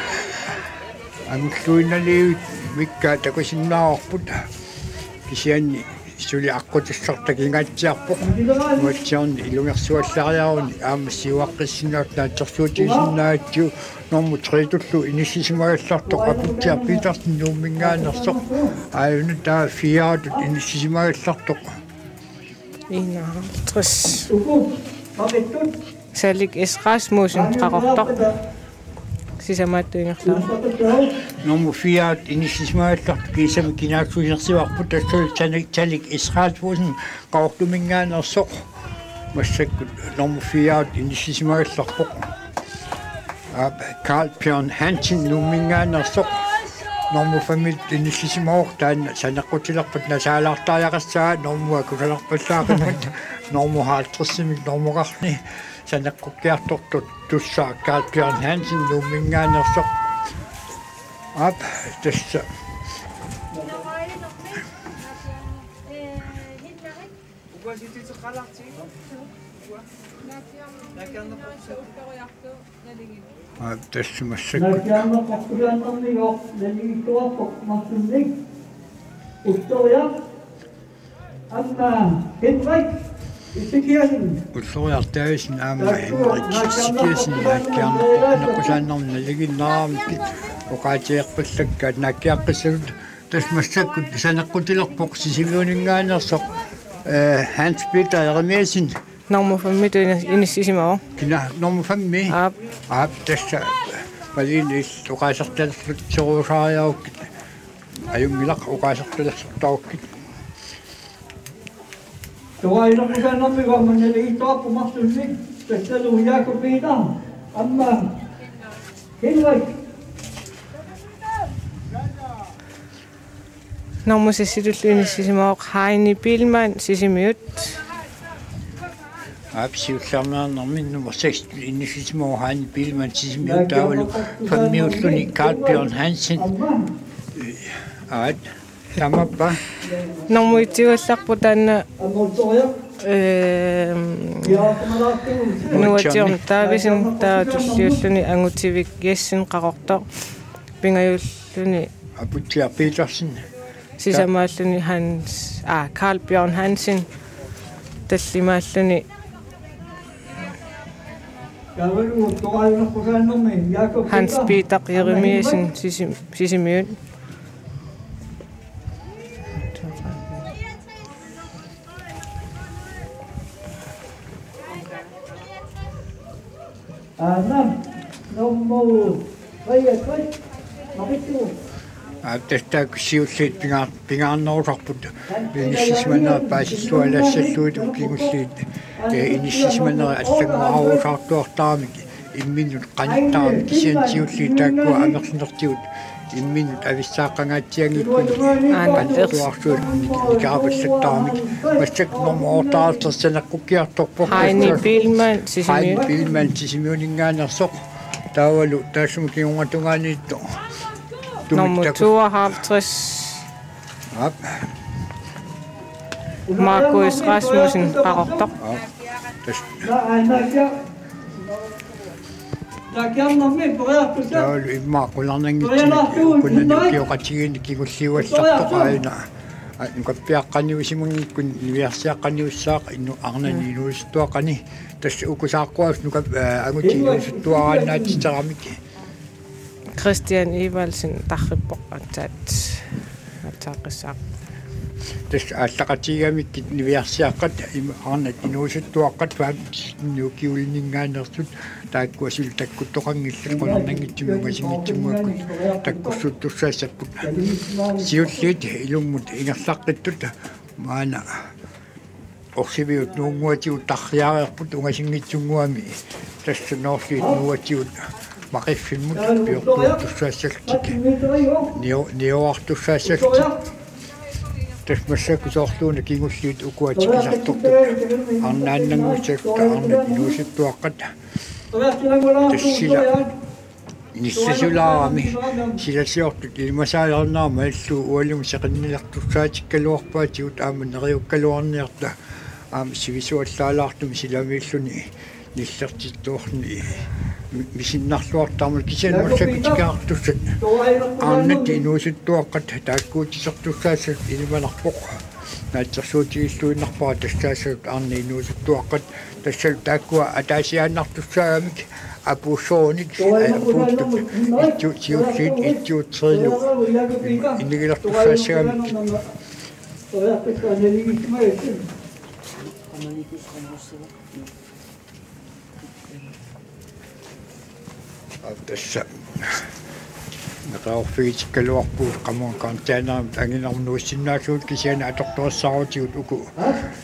амлуиналиут микка такусиннаарпут кисианни сули аққутиссартакингаатсиарпоқ муатсиарни илумерсуаллариаруни аамассиуаққиссинаат наатсерсуутисиннаатсу норму тритуллу инисисимагаллартоқ апутсиар питерсин нууммингаанерсоқ ааюна таа фиаатут инисисимагаллартоқ инаартрис Salik Rasmussen qaqortor сисамааттуингерлаа норму фиаат инисисимагалларт кисами кинааксуинерсиварпут тассул Salik Rasmussen qaortumингаанерсоқ массаккут норму фиаат инисисимагалларпоқ Carl Bjørn Hansen нуумингаанерсоқ норму фамиль инисисимаор таана санаққутилерпут насаалаартариақассаа нормуа кусаларпаллаақимат норму хаалтриссимик нормуқарни санаққуккиартортут туссаа Carl Bjørn Hansen нуумингаанерсоқ ап тасса tässä massakku näkäämme koskuriantamni jo leliittua kokmastunni ustoja Amma, Henrik, Isikiasin. Ulluariartaavisin aama Henrik nakkiarnerpoqnaqusaannarna liginnaramikit oqaatiiqpallakkaat nakkiaqqissavut tasmassakkut saneqqutilerpoq sisimiuninngaanersoq Hans Peter Jeremiasin Normufammi tu inissisimaor. kina normufammi tassa malinis oqaasartalerlut seruusaariarukkit ajungilaq oqaasartalersortarukkit Tuailaqqusaannarmi vaamannali itaappumarsulmi tassalu Jakobiina amma Henrik. Normusissitullu inissisimaor Heini Billmann sisimiut. Absolutamente nummer 6 inissisimaor Heini Billmann sisimiut taavalu fammiulluni Carl Bjørn Hansen samappa Normuitiuallarpu taanna nuatiorn taavisin taatulliulluni angutivik yassin qaqortor pingayulluni Aputiar Petersen sisamaalluni Carl Bjørn Hansen tallimaalluni Hans Peter Jeremiasin sisimiut. tästä siulliit pingaannoorsorput inissismanera paasissualassattuut ukingulliit inissismanera allanguaruusartuartaamik imminut qanittaamik kisian siulliit taakkua amersinertigut imminut avissaaqangaatiangikkun qantuarsuut nikaavallattaamik massak normoortaaltersanaqqukiartorpoq Heini Billmann Heini Billmann sisimiuninngaanersoq taavalu taasumukiungatungaaniitto Nummer 52. Markus Rasmussen qaqortoq. Taavalu immaaqqularnangitsimik kunnanukkioqatigiini kigulliuallartoq aina nukappiaqqaniusimungikkun niviarsiaqqaniussaaq innu arnaniinuustuaqani tassa ukusaaqquas nuka angutiinuusuttuaraannaatiteramik Christian Evalsen tarrippoq ataaqissaaq. Tässä allaqatigamik niviarsiaqqat arnat inuusuttuaqqat vaam nukiulninngaanertut taakkuasil takkuttoqangillu qonarnangittimugasingittimuakkut takkussuttussaassapпут siulliit ilummut ingerlaqqittut maana orsiviut nuunguatigut tarriareerput ungasingitsunguami tässä noorliit nuatigut maqiffimmut piortuuttussaassaktik nioartussaassaktik tasmassaku soorluuna kingulliit ukuatikisartortut arnaannangussakta arnat inuusuttuaqqat tassila nissasulaarami silasiortut ilmasaalernaama allu ualum seqinnilartussaatikkaluarpaatigut aamaneriukkaluarniarta sivisuallaalaartum silamiilluni nillertittuorni misinnarluartaarmul kisianmassakutikaartussat aannat inuusuttuaqqat taakkuutisertussaassak ilmalarpoq naatsersuutiilluinnarpaa tassaassak arni inuusuttuaqqat tassal taakkua ataasiaannartussaamik apuussoonik apuuttut siulliit ittuutserilu innigilartussaassaagamik tässä naqaorfigitikkaluarpuut qamuanqaartaanaamut anginarnuussinnaasuut kisiana atortorassarutigut uku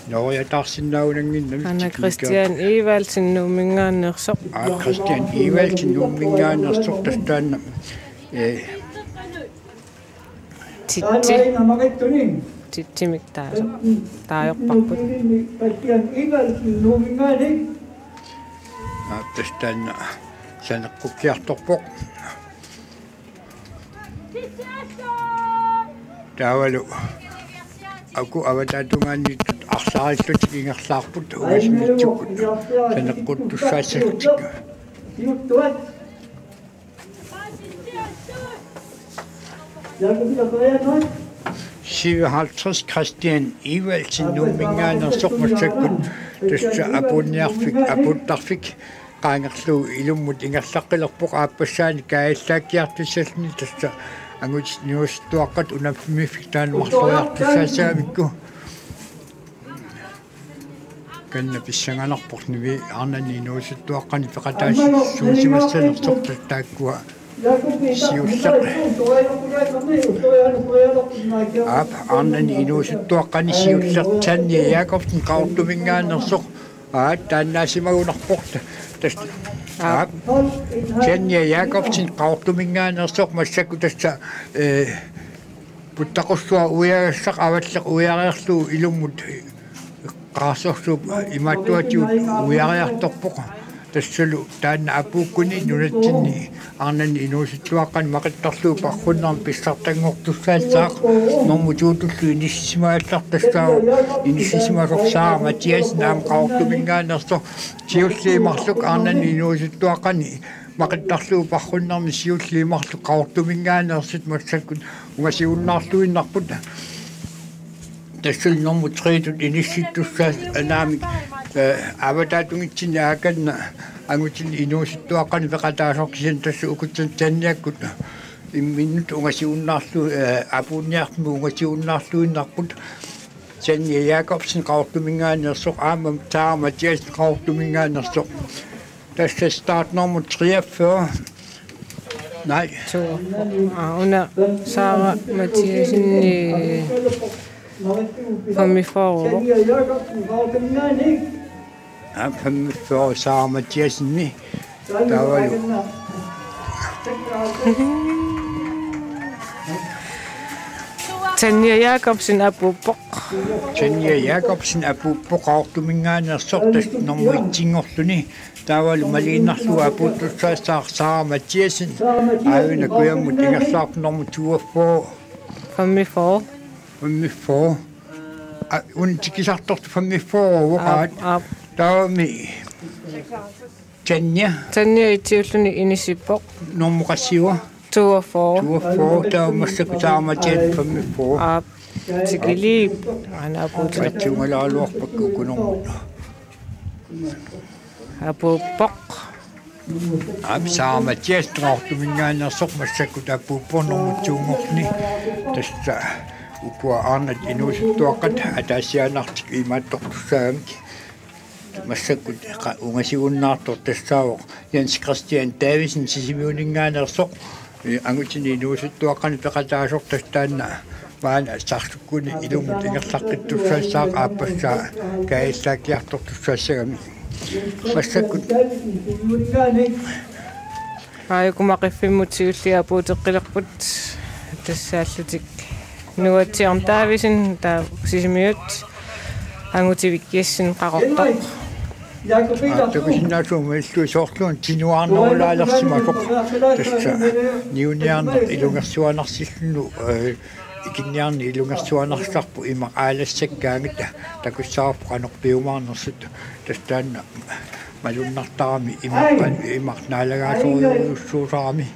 noriataarsinnaunanginnamik Anna Christian Evalsen nuumingaanersoq. Christian Evalsen nuumingaanersoq tastaanna tittimik taajoqparput. Christian Evalsen nuumingaani tastaanna saneqqukkiartorpoq taavalu aku avatatungaanniittut arsaarillutик ingerlaarput ugasimiitsukut saneqquttussaassaktik siuttuat Jakobia Koreanoit 57 Christian Evalsen nummingaanерсоқ массаккут тасса апунниарфик апуттарфик qaangerlu ilummut ingerlaqqilorpoq aappassaani kaallaakkiartussallni tassa angut niustuaqqat unaffimifik taanmarloriartussaassaamikku kanna pissanganerpoq nivi arnani nuusuttuaqqani peqataasi suusimassanersoq tattaakkua siullaq aap arnani inuusuttuaqqani siullaq tanni Jakobsen qaortumingaannersoq taannaasimagunarpoq Kenya Jakobsen qaortumingaannersoq massakku tassa puttaqussua uyaagassaq avallaq uyaariarlu ilummut qaarsorlu imaattuatiut uyaariartorpoq тассалу таанна апууккуни нунатсинни арнани инууситсуаққан мақиттарлуу пархуннарм писсартангортуссаалсаақ нормутуутуллу иниссимааллартассаа иниссимасорсаа матиас наам qaortumingaanерсо сиуллиимарлук арнани инууситтуаққани мақиттарлуу пархуннарми сиуллиимарлу qaortumingaanерсит массаккут угасиуннаарлуиннарпут тассал нормутриитут инисситтуссаас анаами аватаатунгитсини ааканна ангутин инууситтуаққани пеқатаасоркисин тасса укутсан танниаккут имминнут угасиуннаарлу апуунниартму угасиуннаарлуиннарпут Kenya Jakobsen qaortumingaanерсоқ аамам таа Матиас qaortumingaanерсоқ тасса стартнумер 43 nej Una Sara Mathiasen fra min forår. Ja, fra min forår, Sara Mathiasen, der var jo... Tanja Jakobsen Apupok. Tanja Jakobsen Apupok qaortumingaanерсоқ тас нормуитсингорлуни таавал малииннарлу апуттуссаасаар Sara Mathiasen аавина куяммут ингерлаарпу норму 24 54 унтикисарторту 54 вораат таами Tanja итиуллуни инисиппоқ нормуқассиуа 24 таамассаку Sara Mathiasen 54 тикили анапутла тумалаалуарпакку кунормут апуппоқ Sara Mathiasen qaortumingaanерсоқ массакку тааппуппорнормут туунгорни тасса укуа арнат инуусуттуаққат атаассианартик имааттортуссаагамик массаккут унгасигуннаартор тассаавоқ Jens Christian Davidsen сисимиунингаанерсоқ ангутини инуусуттуаққани пеқатаасор тастаанна маана сарсуккуни илумут ингерлаққиттуссаассаақ ааппассаа каиллаакиартортуссаассагами массаккут аайкумақиффиммут сиуллиапуутеққилерпут тассааллутик нуатсиарм таависин таа сисимиут ангутивиккиассин қақортоқ такусиннаасуумаиллу соорлуун тинуаарнерулаалерсимакоқ тасса ниуниарнер илунгерсуанарсиллуну икинниарни илунгерсуанарсарпу има аалассаккаангита такуссаарпу канорпиумаарнерсут тастаанна малуннартарами имарнаалагаасориуссуусарами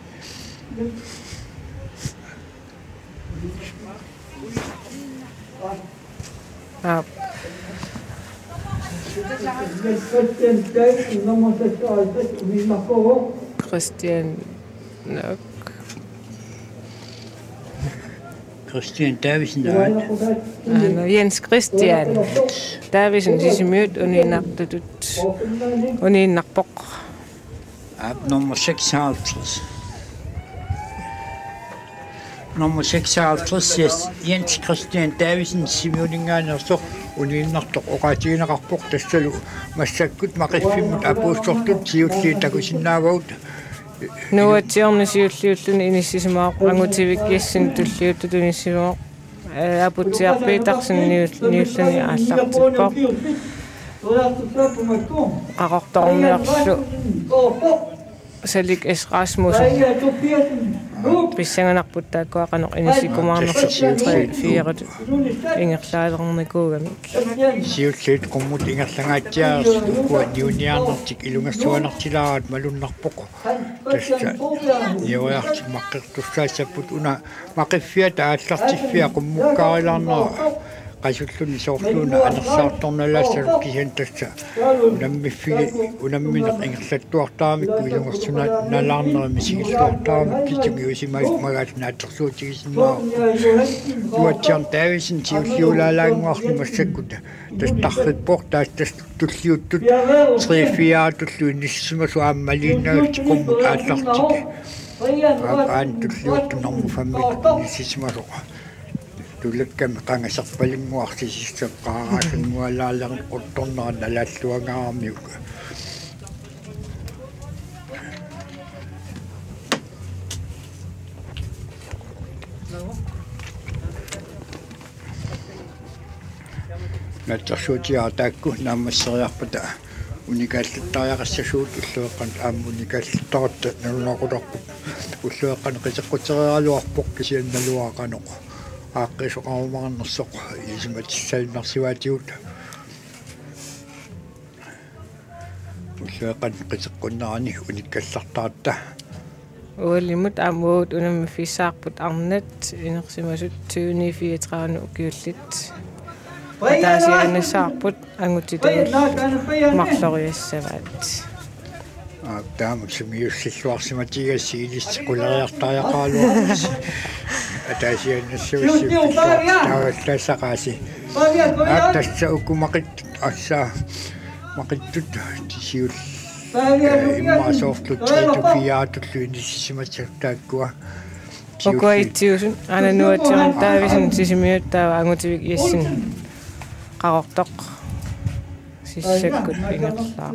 Christian Davidsen Jens Christian Davidsen sisimiut uninnarpoq nummer 56 nummer 56 Jens Christian Davidsen simiuningaanерсоқ унииннартоқ оqaatiинеқарпоқ тассалу массаккут мақиффиммут апуусsortut сиуллии такусиннаавагут нуатсиорни сиуллиуллуни иниссисимаақ ангутивиккиассин туллиутту туниссимаақ апутсиарпиитарсин ниуллуни ааллартиппоқ ақорторниарлу салик С Расмусен писсанганарпут тааккуақанеқ инисикумаарнерсо 3-4 ингерлаалерникуугамик сиуллит qumмут ингерлангаатсиарс куа юниарнертик илунгассуанартилаараат малуннарпоқо тасса иоярти маққертуссаассаппут уна мақиффиата ааллартиффиа qummukkaarilаарнера qasulluni soorluuna anersaartornalaassaruk kisan tassa unammineq ingerlattuartaamikku ilungersuna nalaarnerimi sigilluartaamik kitsumi usimait magaatnaattersuutigisinmaa tuatsiarn taavisin siulliulaalaanguarni massakkuta tastarrippoq taas tulliuttut 3-4 tullu innissimasu aammaliinnagut qummut aallartik aan tulliuttunermu fammik innissimasu Tullekkämme qangasarpalinguarsisissaqqaaraassangualaallerni quttorneran alaalluangaarammiuk nattersuutiaataakku naammasseriarpata unikaalluttariaqassasuut ullueqqan aammunikaalluttaratta nalunaqularput ullueqqan qiteqquterialuarpoq kisiannaluaqanoq aaqqisuqarumaarnersoq isimatissaalnarsivaatigut ullueqqan qiteqqunnerani unikkallartaratta uallimut aamuut unammi fissaarput arnat inersimasut 2034 ukiullit taasiannissaarput angutitaul marloriassavaat taamut simiussilluarsimatigassi ilissequleriartaajaqaaluarnis ataasiannissuissi taavallassaqaasi aattassa ukumaqit assaa maqittut tisiul immaasooftut 3-4 innissimatsartaakkua okoitsiusun ananuatiorn taavisin sisimiuttaava angutivik iassin qarortoq sissakkut ingerlaa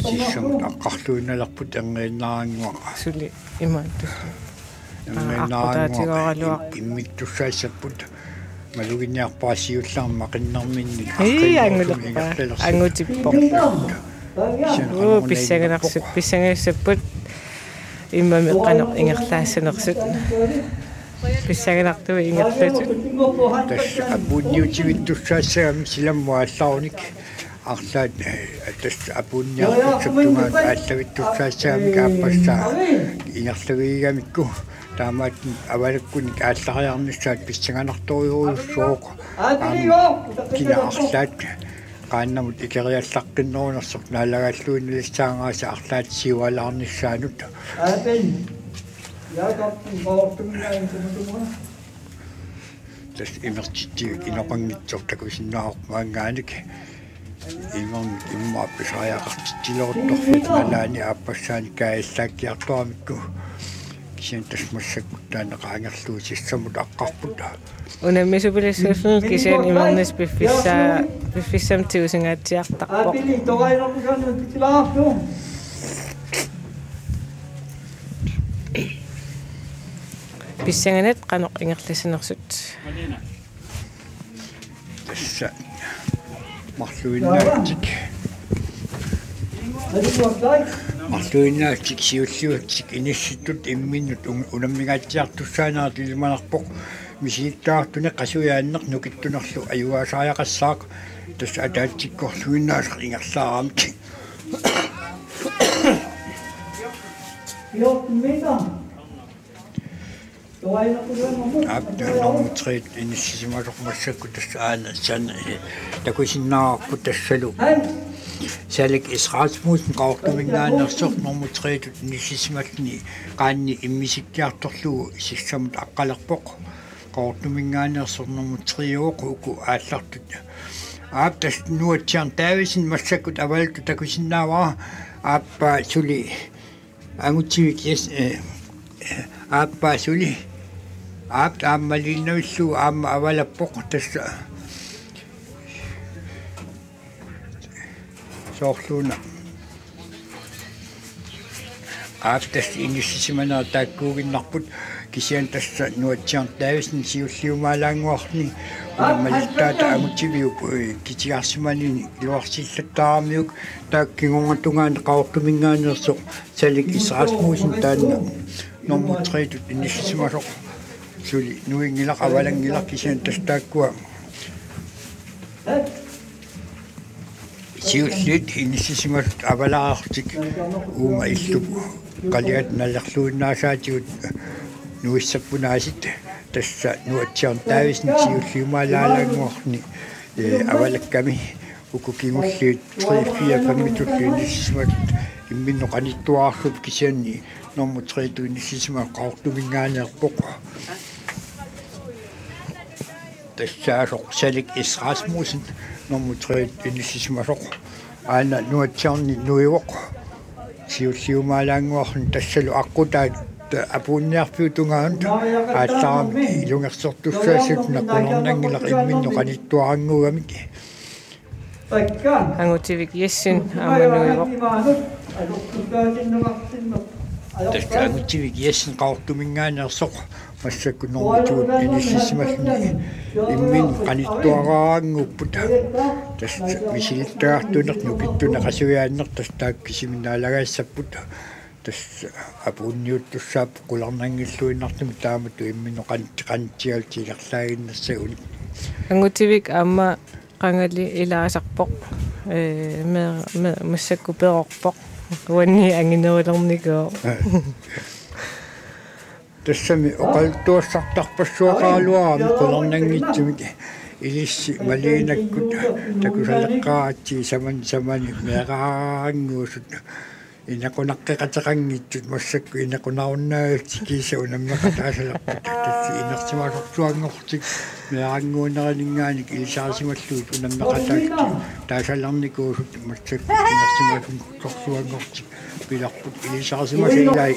sissam aqqarluunalarput angiinnaranguaqa suli imaattus immittussaassaput maluginiarpaasiullarma qinnerminni angutippoq pissanganarsup immami qanoq ingerlaassanersut pissanganartuvi ingerlatut tas apunniutivittussaassaami silammu aallarnik арлаат атас апунниартугат ааллавиттусаасаами кааппассаа ингерлагигамикку таамаат авалаккуник ааллариарнissaат писсанганарториуруссууқ кина арлаат qaannamut ikeriallaqqinnерунерсоқ наалагааллуиннилиссаангааса арлаат сиуалаарнissaанут тас имертитти иноқангитсор такусиннаармаангааник иммаапписариақартитилерутторфит налаани ааппассаани кааллааккиартуамикку кисиан тасмассаккуттаанеқаангерлуу сиссамут аққарпут унаммисупилиссуусунут кисиан имернис пиффиссам тиусингаатсиартарпоқ писсанганат қаноқ ингерлассанерсут тасса марлуиннаатик сиуллуутик инисситтут имминнут унаммигаатсиартуссаанаат илманарпоқ мисииттаартуне қасуяаннеқ нукиттунерлу аюаасааяқассаақ тасса атаатсиккорлуиннаасеқ ингерлаарамик абднормутрит иниссисимасоқмассакку тассаана сан такусиннаарпу тассалу салик исраасмуусн qaortumingaanersoq normutreetut inisisimalni qaanni immisikkiartorlugu isissamut aqqalerpoq qaortumingaanersoq normutриуоq uku aallartut aaptas nuatsiarn taavisin massakkut avaltu takusinnaavara aappa suli angutivik yes aappa suli aapt aammalinnavillu aamma avalappoq tassa soorluuna aaptas inissisimanaa taakkuuginnarput kisian tassa nuatsiarn taavisin siulliumaalaanguarni unamalittaata angutiviup kitiarsimanini iluarsillattaaramiuk taakkingungatungaani qaortumingaanersoq salik israasmuusin taanna номмутреитут иннissимасоқ сули нуингилақ авалангилақ кисиан тастааккуа сиуллит иннissимасут авалаартик уума иллупу қалиат наллерлуиннаасаатигут нуиссаппунаасит тасса нуатсиарн таависни сиуллиумаалаалаагуарни авалакками укукингуллиит 3-4 паммитулли иннissимасут имминно каниттуаарлуп кисианни номмутреиту иннissимаа qaortumingaaneerpoq тассаасоқ салик исрасмусен номмутрeit иннissимасоқ аана нуатсиарни нуивоқ сиуллиумаалаангуарни тассалу аққутаат апуунниарпиутунгаан ааллаарам илунгерсортуссаасут наққунернангилақ имминно каниттуарангуугамик ангутивик яссин амануивоқ тастаагутивик яссин qaortumingaaneersoq массакку норматуут иннissимасни иммин каниттуараангуппута тас мисилиттаартунерну киттуна қасуяаннер тастаак кисиминаалагаассаппута тас апуунниуттуссаап куларнангиллуиннартуми таамату иммино қантиалтилерлаагиннасса уни ангутивик амма qangali ilaasarpoq массакку перорпоq уанни ангинеруилерникоо тассами оқалтуассартарпассуақаалуарами qulornanngitsimik илисси малиинаккут такусалеққаатси самани меқаангуусут инақунаққиқатеқангитсут массакку инақунаруннаагатси киса унаммақатаасаларпут тасси инерсимасортуангортик меарангуунералингааник илисаарсималлуут унаммақатаакти таасаларникуусут массакку инерсимасортуангортик пиларпут илисаарсимасилай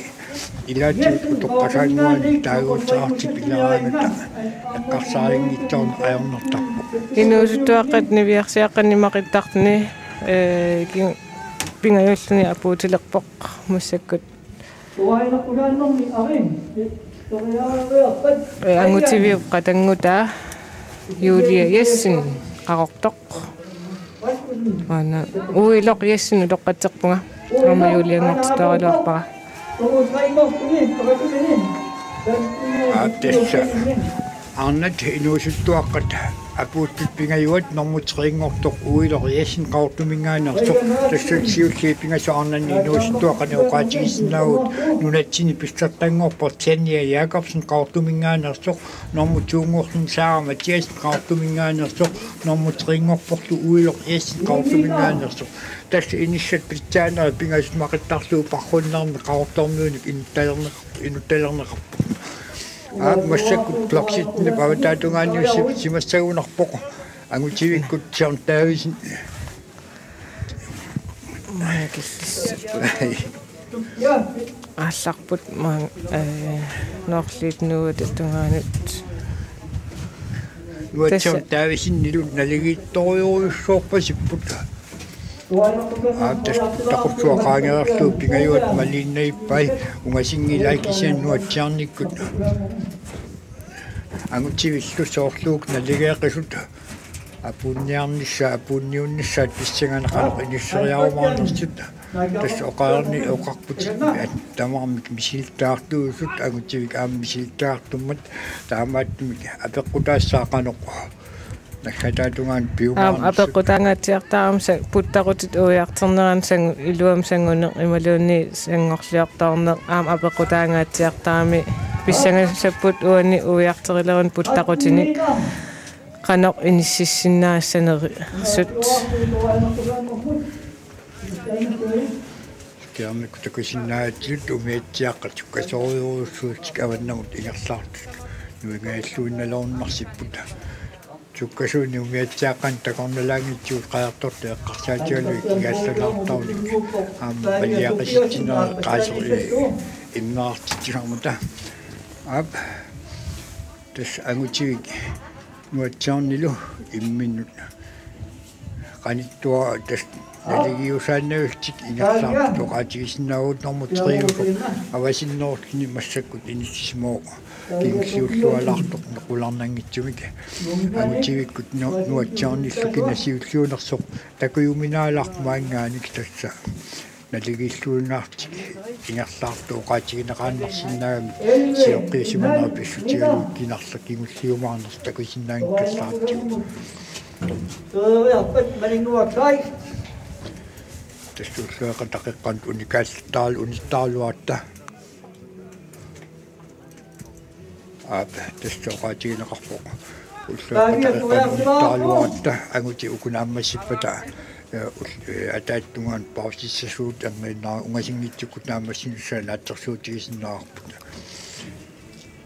илаатиут тоққасаангуани таагуутсаартик пилараамата эққарсаарингитсоорн аернертарпу инуусуттуаққат нивиарсиаққаннимақиттартни пингаюллуни апуутилерпоқ массаккут ангутивиуп қатангутаа юлия яссин қарортоқ ана уилоқ яссину тоққатсерпунга ама юлиангортуарилуарпара атесса аннат инуусуттуаққат апуuttut pingayuat normutreingortoq uilor yasin qaortumingaanersoq тассатсиулли пингасаарнани инуусуттуаққани оқаатигиссинаагут нунаатсини писсартангорпор Тенния Якобсен qaortumingaanersoq normutsuunguorlun Sara Mathiasen qaortumingaanersoq normutreingorporlu uilor yasin qaortumingaanersoq тасса иниссат питсаанера пингасмақиттарлуу парруннарми qaortornuunik инутталернеқарпу массакку плакситни паватаатунгаанниуссип симассагунарпоқ ангутивиккут сиарнтаависин аалларпут маан норлит нуут тунгаанут нуатсиарнтаависин нилут налигиитториуруссуорпасиппут тақуссуақаангерарлуу пингаюат малииннаиппай унгасингилай кисиан нуатсиарниккут ангутивиллу соорлуук налигеэқисут апуунниуннссаат писсанганеқалоқ иниссериарумаарнерсут тасса оқаарни оқарпутик тамаармик мисилтаартуусут ангутивик аама мисилтаартуммат таамааттумик апеққутаассаақаноқ наккатаатунгаан пиумаар апеққутаангатсиартаарам путтақутит уиартернеран сангу илуам сангунеқ ималуунни сангорлиартаарнеқ аама апеққутаангатсиартаарами писсангасаппут уани уиартерилерун путтақутини qanoq inississиннаассанери сут киамик такусиннаатсут умиатсиаққат касориуруссуутик аваннамут ингерлаартут нуингаиллуинналоорнарсиппута суккасууни умиатсиаққан такорналаангитсуут qajartortu эққарсаатиалуи кигассалаартарник аама палиақиссиннера qaaseri имнаартитсиармута ап тас ангутивик нуатсаарнилу имминнут qaниттуа тас налигиусааннавиттик ингерлаарту тоқаатигиссинаагут нормутриусоқ авасинноорлни массаккут иниссимоо кингсиуллуалаартоқ неқуларнангитсумик ангутивиккут нуатсаарниллу кинасиуллуунерсоқ такуюминаалаарпу маангааник тасса налигиллуиннаартик ингерлаартуоqaатигинеqaannарсинаагами сиоққисиманаа писсутигалу кинарла кигуллиумаарнерс такусиннаангкаллаартиг тэстуллуақа тақиққан уникааллтаал униттаалуатта тэстоqaатигинеқарпо уллуақатақиққан агути укунааммассиппата атааттунгаан паусиссасуут ангиннаа унгасингитсуккут наамассинуссаа нааттерсуутигисиннаарпут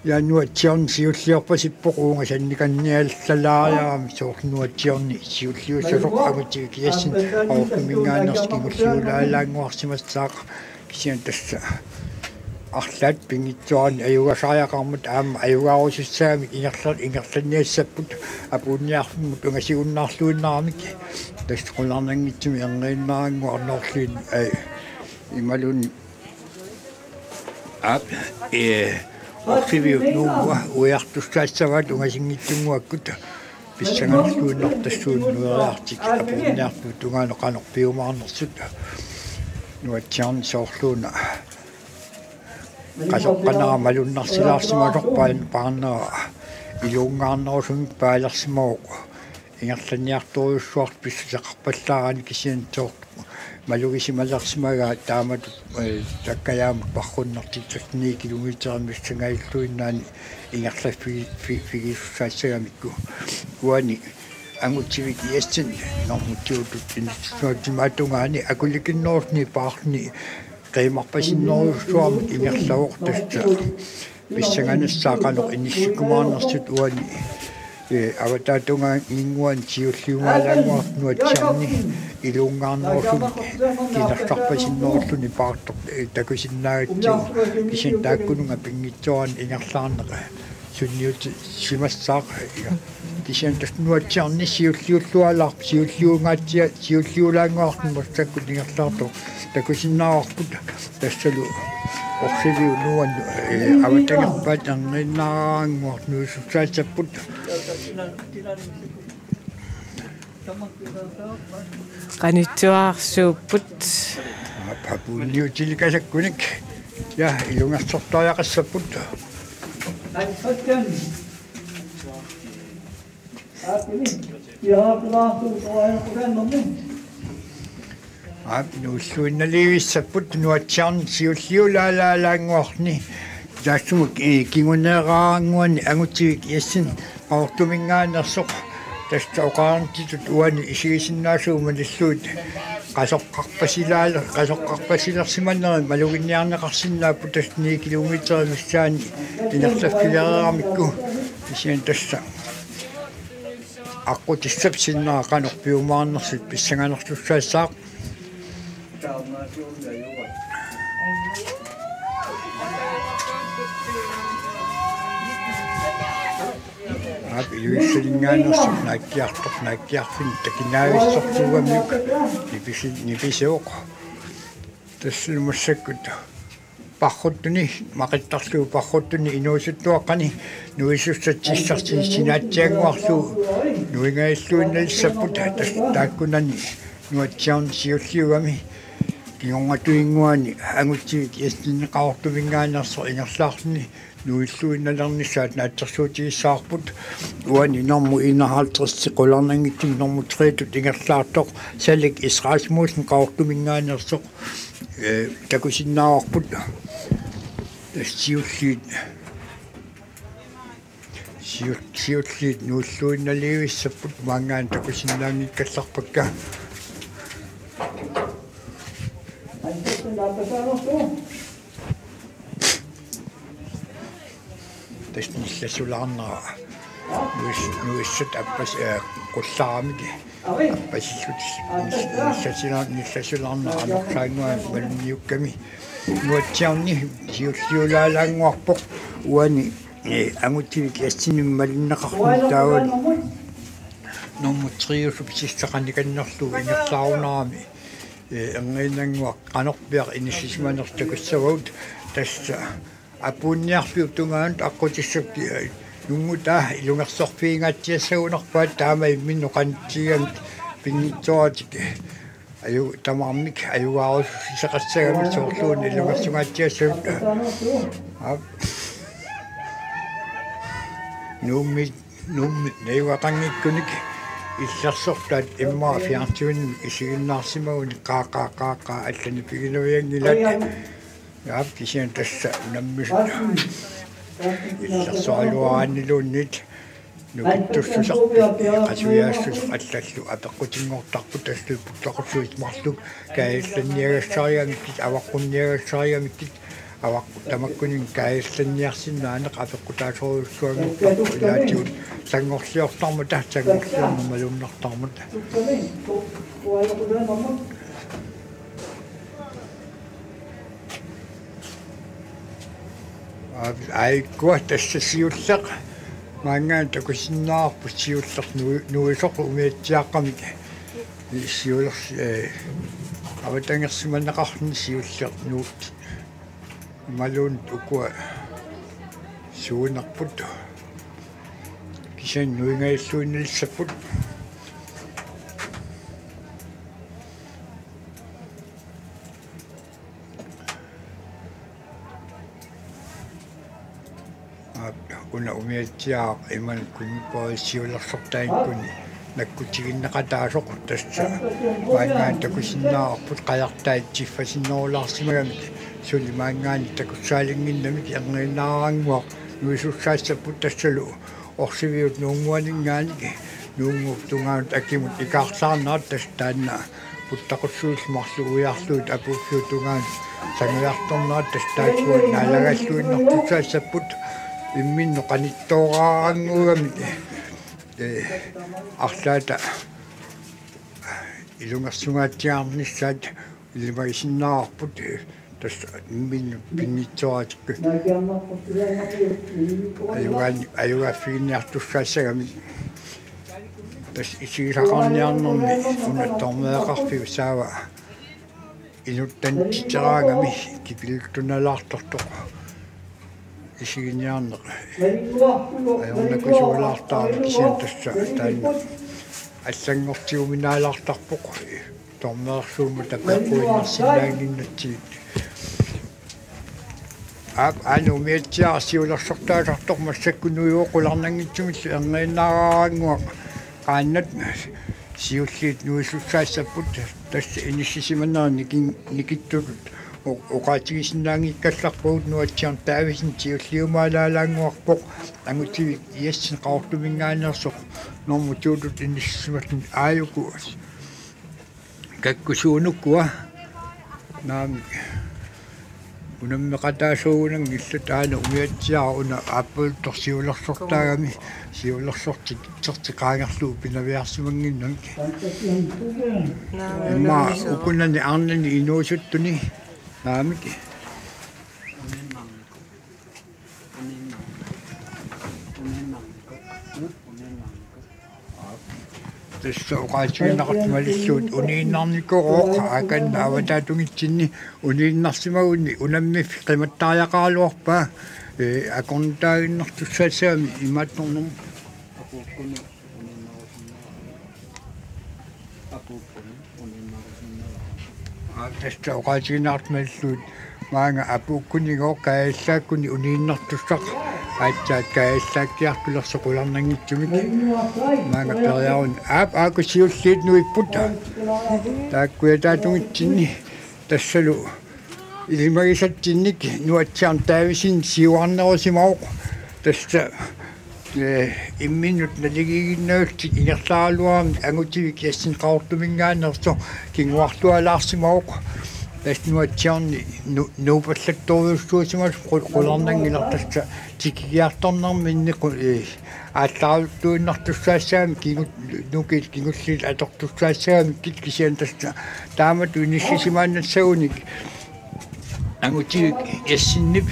яануатсиорни сиуллиорпасиппоқуунга санниканниаллалаариарами соорнуатсиорни сиуллиуссасоқ агутиг киассин аоркумингаанерс кигуллиулаалаангуарсимассаақ кисиан тасса арлаат пингитсуарни аюгасариақармут аама аюгаарусуссаами ингерланниассаппут апуунниарфуммут унгасигуннаарлуиннаармик тастқуларнангитсуми ангииннаангуарноорлуин ималун орсивиу нууа уяртуссаассаваат унгасингитсунгуаккут писсангаарлуиннартассууннуариартик апуунниарпу тунгаанеқанерпиумаарнерсут нуатсиарни соорлууна qasоqqanaa malunnarsилаарсималорпаан паарнаа илунгаарнерусумик паалерсимауq ингерланниарторюссуарт писсусеқарпаллаарани кисиантоо малугисималерсимагаа таамат таккаяамак парруннартитсни километермиссангаиллуиннаани ингерлаффи фигиссаассагамикку уани ангутсивик иассин нормутиутут институутимаатунгаани акуликинноорни паарни qeemarpasinnoruussuarmut imerlavortassa pissanganassaaqanoq inissikumaarnersut uani avatatungaan inguan siulliumaalaanguarnuatsiarni iluungaarnerussuni kinartarpasinnorussuni paartor takusinnaagatsiu kisin taakkununga pingitsuaran ingerlaarneqa sunniut simassaaqa kisin tasnuatsiarni siulliullualaarp siulliungaatsia siulliulaanguarnummassakkut ingerlaartor takusinnaarput tassalu orsiviu nuan avatangerpaat anginnaaraanguarnuussussaatsaput qanitsuaarsuupput papuunniutilikasakkunik ja ilungersortoriaqassaput nuulluinnaliivissaput nuatsiarni siulliulaalaalaanguarni taassumuk kinguneeraanguani angutivik iassin aortumingaannersoq tasta oqaarnititut uani isigisinnaasuumalilluut qasoqqarpasilersimaneri maluginniarneqarsinnaappu tasni kilometermissaani inerlaffileriarmikku kisian tassa aqutissap sinnaaqanorpiumaarnersut pissanganersussaassaaq Iluissalingaannersuq naakkiarfin takinaavissortuugamik nipisooq tassumassakut parruttuni maqittarluu parruttuni inuusuttuaqqani nuissussatissartin sinaatsianguarluu nuingailluinnalissapput taakkunani nuatsiarni siulliugami kiongatuinguani angutsigik iastinneqaortuvingaannerso ingerlaarni nuilluinnalernissaat naatsersuutigissaarput uani normu 51 qularnangittum normu 3 ingerlaartoq salik israasmuusen qaortumingaannersoq takusinnaaorput siulliit nuulluinnaliivissaput maangaan takusinnaangikkallarpakka tasnillasulaarnera nuissut appas qullaaramik appassillut nillasulaarnera anorsaanguan malunniukkami nuatsiarni siulliulaalaanguarpoq uani anguttivik assinum malinneqarfut taawal normu 3 subsistaqanikannerlu ingerlaarunaarami angiinanguaq qanorpiaq inissisimanertakussavaut tassa apuunniarpiu tungaanut aqqutissakki nungutaa ilungersorpiingaatiassaunerpaat taama imminno qantigan pingitsuatik аю тамааммик аюгаарус сеқассагами соорлуун илугерсугаатиассут нумми нейватангиккуник илларсортаат иммаа фиартуин исигиннаарсимагуни қаа аллани пигинавиангилат яап кисиан тасса наммис илларсоалуааннилууннит нукиттуссусарпи qasuiaassус аллаллу апеққутингортарпу тассу путтақуссуит марлук каилланниагассариамиккит аваққунниагассариамиккит аваққу тамаккунин каилланниарсиннаанеқ апеққутаасоруссуангортарпу илаатиут сангорсиортарма тассангорсиорна малуннартармата айкуа тассасиуллеқ маангаан такусиннаарпу сиуллер нуисоқ умиатсиаққамик сиулерс аватангерсиманеқарни сиуллер нуут малуун укуа суунарпут кисан нуингаиллуиннилсаппут una umiatsia iman kunpo siulersortaingkuni nakkutigиннакатаасоқ тасса маангаан такусиннаарпут qajartaatсиффасинноорлаарсимагамик сули маангаани такуссаалингиннамик ергинаарангуа нуисуссаассаппут тассалу орсивиут нуунгуанингааниг нуунгуфтунгаанут акимут икаарлаарнаат тастаанна путтақуссуус марлу уяарлуут апууссуутунгаан сангиарторнаат тастаатсуат наалагааллуиннэртуссаассаппут имминно qanittooraarangugami арлаата илунгерсугаатсиаарнissaat илимагисиннаарпут тас имминно пиннитсоратикку аюгаффигинниартуссаассагами тас исигисақарниарнэрми унаттормеэқарфиу саава инуттантитераагами кипилуттуналаартортоқ исигиниарнеқ аёрнакусуулаартаа кисиан тасса таанна аллангортиуминаалаартарпоқ тормеерсуумма таккуиннарсинаагиннатсигит анумиатсиаа сиулерсортаасартор массаккунуйуоқуларнангитсумиллу ергииннаараагуа qaannat siulliit nuisussaassapпут тасса иниссисиманаа никиттут уqaatigisinnaangikkallarpuut nuatsiarn taavisen siulliumaalaalaanguarpoq angutivik iassin qaortumingaanersoq normuttuutut inissisimatun aayuku kakkusuunukkua naamik unammeqataasuugunang illut aana umiatsiaa una aappuultorsiulersortaagami siulersortik sertiqaangerluu pinaviarsimanginnang imma ukunani arnani inuusuttuni naamik tassa uqaatiginaqat malissuut uniinnarnikuroq akanna avataatungitsinni uniinnarsimagunni unammif qimattaajaqaaluarpa akornitaaginnartussaassaami imaattornum tassa uqaatiginaqat malissuut maanga apuukkunigoq kaallaakkunni uniinnartussaq aatsaat kaallaakkiartulersoqularnangitsumik maanga periarun aakusiulliit nuipput taakkuataatungitsinni tassalu ilimagisatsinnik nuatsiarn taavisin siuarnerusimauq tassa imminnut naligiginnaultik inerlaaluarmi angutivik yassin qaortumingaanerso kinguartualaarsimauq tasnuatsiarni nuupallattoriussuusimas qularnangilertassa tikigiartornarminni ааллаарултуиннартуссаассаами нукит кигуллит аторtussaassаами кискисиан тасса таамату иниссисимааннассагуник ангутик яссиннип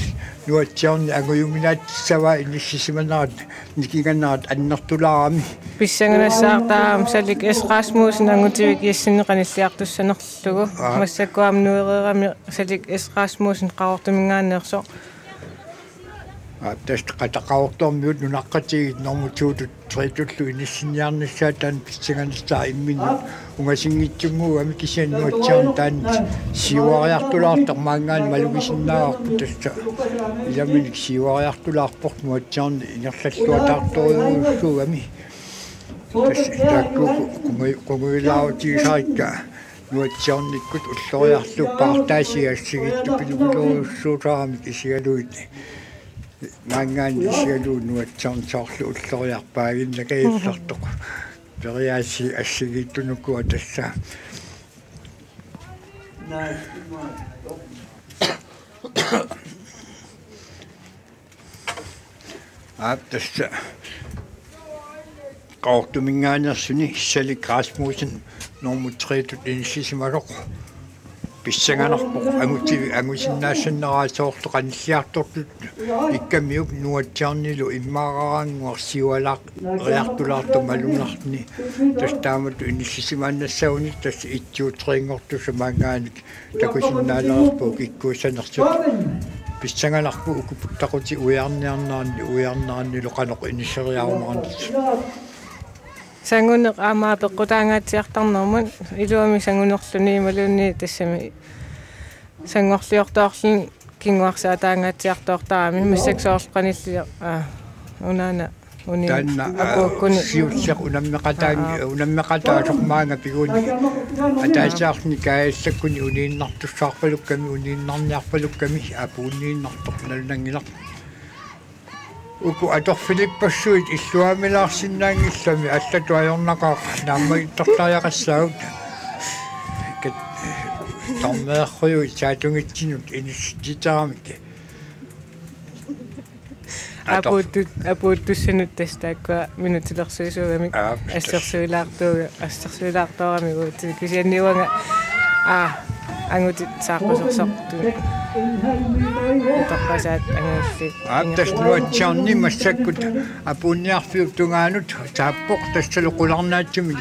нуатсиарни агуюминаатсава иниссисиманаат никиганнаат аннертулаарами писсанганассаартаам салик эсрасмуусин ангутивик яссиннеқаниссиартуссанерлугу массаккуам нуереерами салик эсрасмуусин qaortumingaaneerso tästä katakauttomiut nunakkati normutut tretullu inissinjarnissaatan pitsinganista imminna ungasingitsungu amikisen nuotsaantan siuariartulartar maangaan malugisinnaarpu tästä ilamin siuariartularport nuotsaan inerlalluatartoriuussuami tästä kunguilauutiisaikka nuotsaannikkut ulloriarlu partaisiassagittu piluguluussuutaramik isigaluitni mangan isigaluunuatsaarn saarlu ulloriarpaaginnakaillartoq periaasi assagittunukua tässä tässä qaortumingaanersuni Salik Rasmussen normutreetut inissisimaroq pissanganarpoq angusinnaassanneraasoorlu qanilliartortut ikkamiuk nuatsiarnilu immaararanguarsiualaaq malunarni tastaamatu inissisimaannassauni tassa itsuutriingortusa maangaanik takusinnaalerarpuuk ikkuussanersut pissanganarpu ukuputtaquti ujarnaarnilu qanoq inisseriarumaranit sanguneq aamaa peqqutaangaatiartarnermun iluami sangunerluni malunni tassami sangorliortoorlun kinguarsaataangaatiartoortarami massaksoorlqanilli unaana uni apuukkuni siussiaq unammeqataasoqmaanga piguni ataasaarni kaallakkuni uniinnartussaarpalukkami uniinnarniarpalukkami apuunniinnartoq nalnangilaq uku ator Filipassuit illuamilaarsinnaangillami allatuajornaqaaq naammaittortaajaqassaut ket tammeerruyu saatungitsinut inissitaaramik apuuttussanut tastaakka minutilersuisuugamik assersuilaartoorami kisianniuanga angutit saaqqusorsortu torqasaat anguullit tasnuatsiarni massakkut apuunniarfiuttungaanut taappoq tassaluqularnaatsumi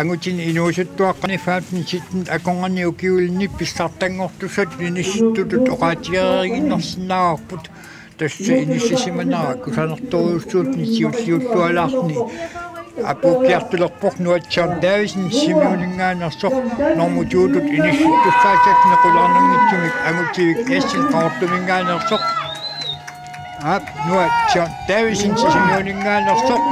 angutin inuusuttuaqqani faatni sitten akongani ukiulni pissartangortusat inissitutut oqaatigeeriginnersinnaarput tässä inissisimanaa kusanertoruussuutni siulliullualaarni apuukiartulerpoq nuatsiarn taavisin simiuningaanarsoq normutuutut inissittussaasatni qularnarnitsumik angutivik essil qaortumingaanarsoq nuatsiarn taavisin simiuningaanarsoq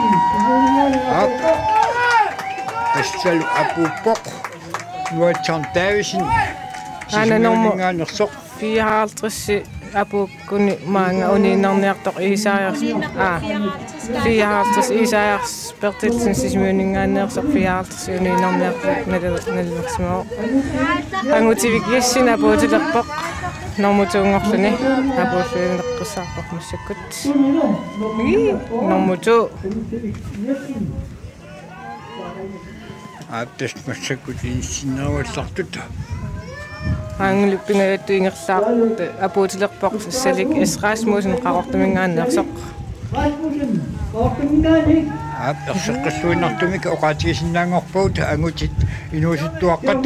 tassalu apuuppoq nuatsiarn taavisin simiuningaanarsoq 54 apuukkuni maanga uniinnerniartoq iisaajars 54 iisaajars pertilsin sismiuningaanneersoq 54 uniinnerniartoq nallersimoo angutivik yassin apuutilerpoq normutuungorluni apuulluineqqussaarpoq massakkut normutu aattast massakkut insinneruallartut Angulipingaattu ingerlaarput apuutilerpoq Salik Rasmussen qaqortumingaanneersoq erseqqalluinartumik oqaatigisinnaangorpuut angutit inuusuttuaqqat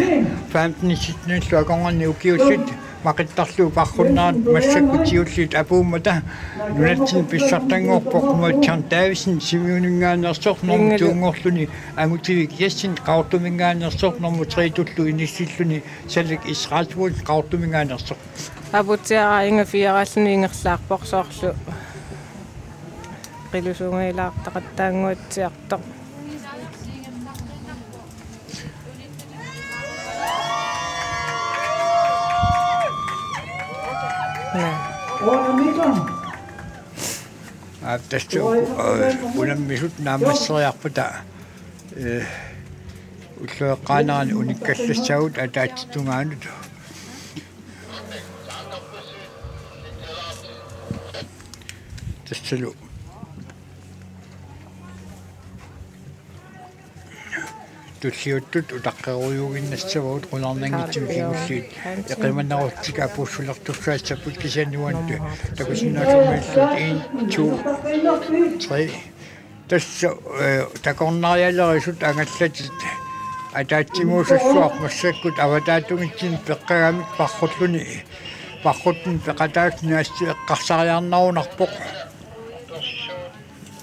faamtnissitnillu akongorni ukiullut maqittarluu parrunnaat massakkutiullit apuummata nunatsin pissartangoorpoq nuatsiarn taavisin simiuningaannersoq normtuungorluni angutivik yassin qaortumingaannersoq normutreitullu inissilluni Salik Rasmussen qaortumingaannersoq aputiara inga fiaralluni ingerlaarpoq soorlu qilusuungailaartaqattaanguatsiartoq tästä unammisut naamasseriarputa ullueqqaanaani unikkallassagut ataatsittungaanut tassalu tulliuttut utaqqerujuginnassavut qularnangitsimikigulliit eqimanneruttik apuussulertussaassaput kisiannuantu takusinnaasummiillut 1 2 3 tassa takornarialerisut angallatit ataatsimuusassuaq massakkut avataatungitsin peqqagamik parrulluni parruttun peqataasni assi eqqarsariarnarunarpoq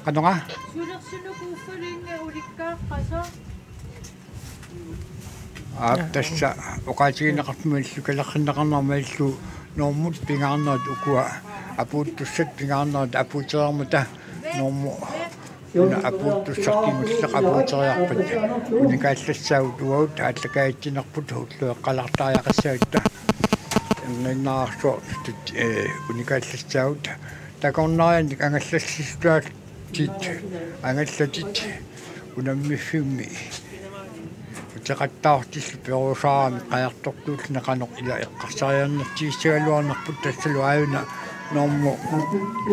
Kanonga? Sulersunukuuffalinga ulikkaaqqasa. Tassa uqaatiginaqartumillu kalaqqinnaqarnarmaillu normut pingaarnaat ukua apuuttussat pingaarnaat apuuteriarmuta normu una apuuttussartingullaq apuuteriarpat unikaallassaut uaut aallakaatsinarput hullueqqalartaariaqassautta nginnaarso unikaallassaut takornarianik angallassisuaat tit angallatit unammiffimmi teqattaartillu perusaami qajartortuullinaqanoq ila eqqarsariarnertiissagaluarnerput tassaluaayuna normu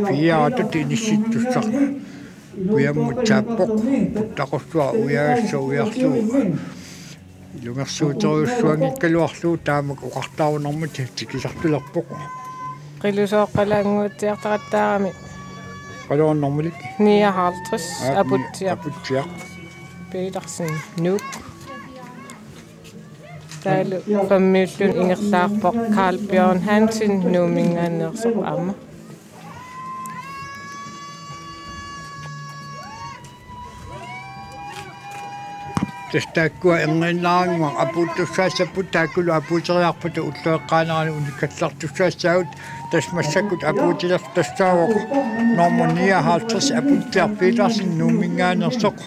piaatut inissittussaq uyammut taappoq taqossua uyaassa uyarluu lungersuuteriussuangikkaluarluu taamak uqartaarunermut tikisartulerpoq qillusooqqalaanguutiartaqattaarami qaluarnermulik 59 aputiaq Petersen Nuuk Taalu fammiullun ingerlaarpoq Carl Bjørn Hansen nuumingaanneersoq aama Testakkua enginnaarngua apuuttussaassapput taakkulu apuuteriarputa ullueqqaanarani unikkallartussaassaagut tasmassakut apuutilertassaawoq normunia halters aputtiar Petersen nuumingaanneersoq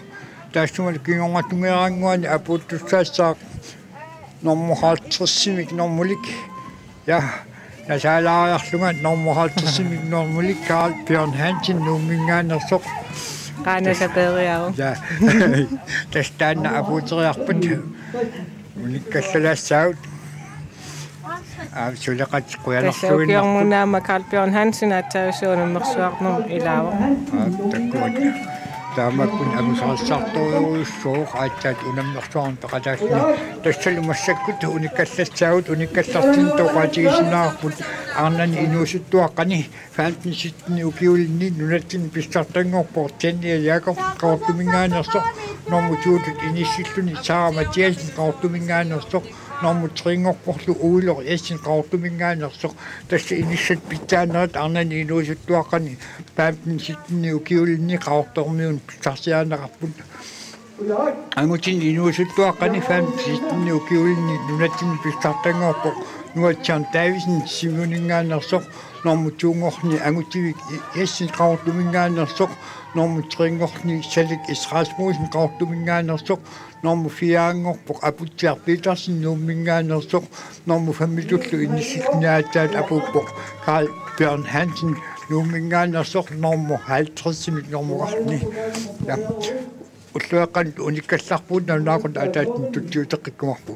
taassumal kingorngatungeraanguani apuuttussaassaaq normuhaltersimik normulik ja nasaalaariarlunga normuhaltersimik normulik Carl Bjørn Hansen nuumingaanneersoq qaanasaperiaru ja tastaanna apuuteriarput unikkallalaassaagut suleqat quyalerluinnerput tassaukkiormunaama Carl Bjørn Hansen attaasuunammersuarnum ilaava takkuat taamakkun agusaarsartoriussooq aatsaat unammersuarn peqataasni tassalumassakkut unikkallassagut unikkallartin toqaatigisinnaarput arnani inuusuttuaqqani faantnisitni ukiulinni nunattin pissartangorpoq tiannia Jakob qaortumingaanersoq normutuutut inissilluni Sara Mathiasen qaortumingaanersoq normutringorporlu uulor essin qaortumingaanersoq tassa inissat pittaanerat arnani inuusuttuaqqani faantnisitni ukiulinni qaortormiun pissarsiaanaqarput angutin inuusuttuaqqani faantnisitni ukiulinni nunattin pissartangorpoq nuatsan Davisen simuningaannersoq normutuungorni angutivik essin qaortumingaanersoq normutringorni Salik Israsmussen qaortumingaanersoq normu fiaangorpoq aputtiar Petersen nuumingaannersoq normu familullu inissilluniaataat apuppoq Carl Bjørn Hansen nuumingaannersoq normu 50-simik normuqarni ja ullueqqan unikkallarpuut naaqut ataatun tuttiuteqikkumarpu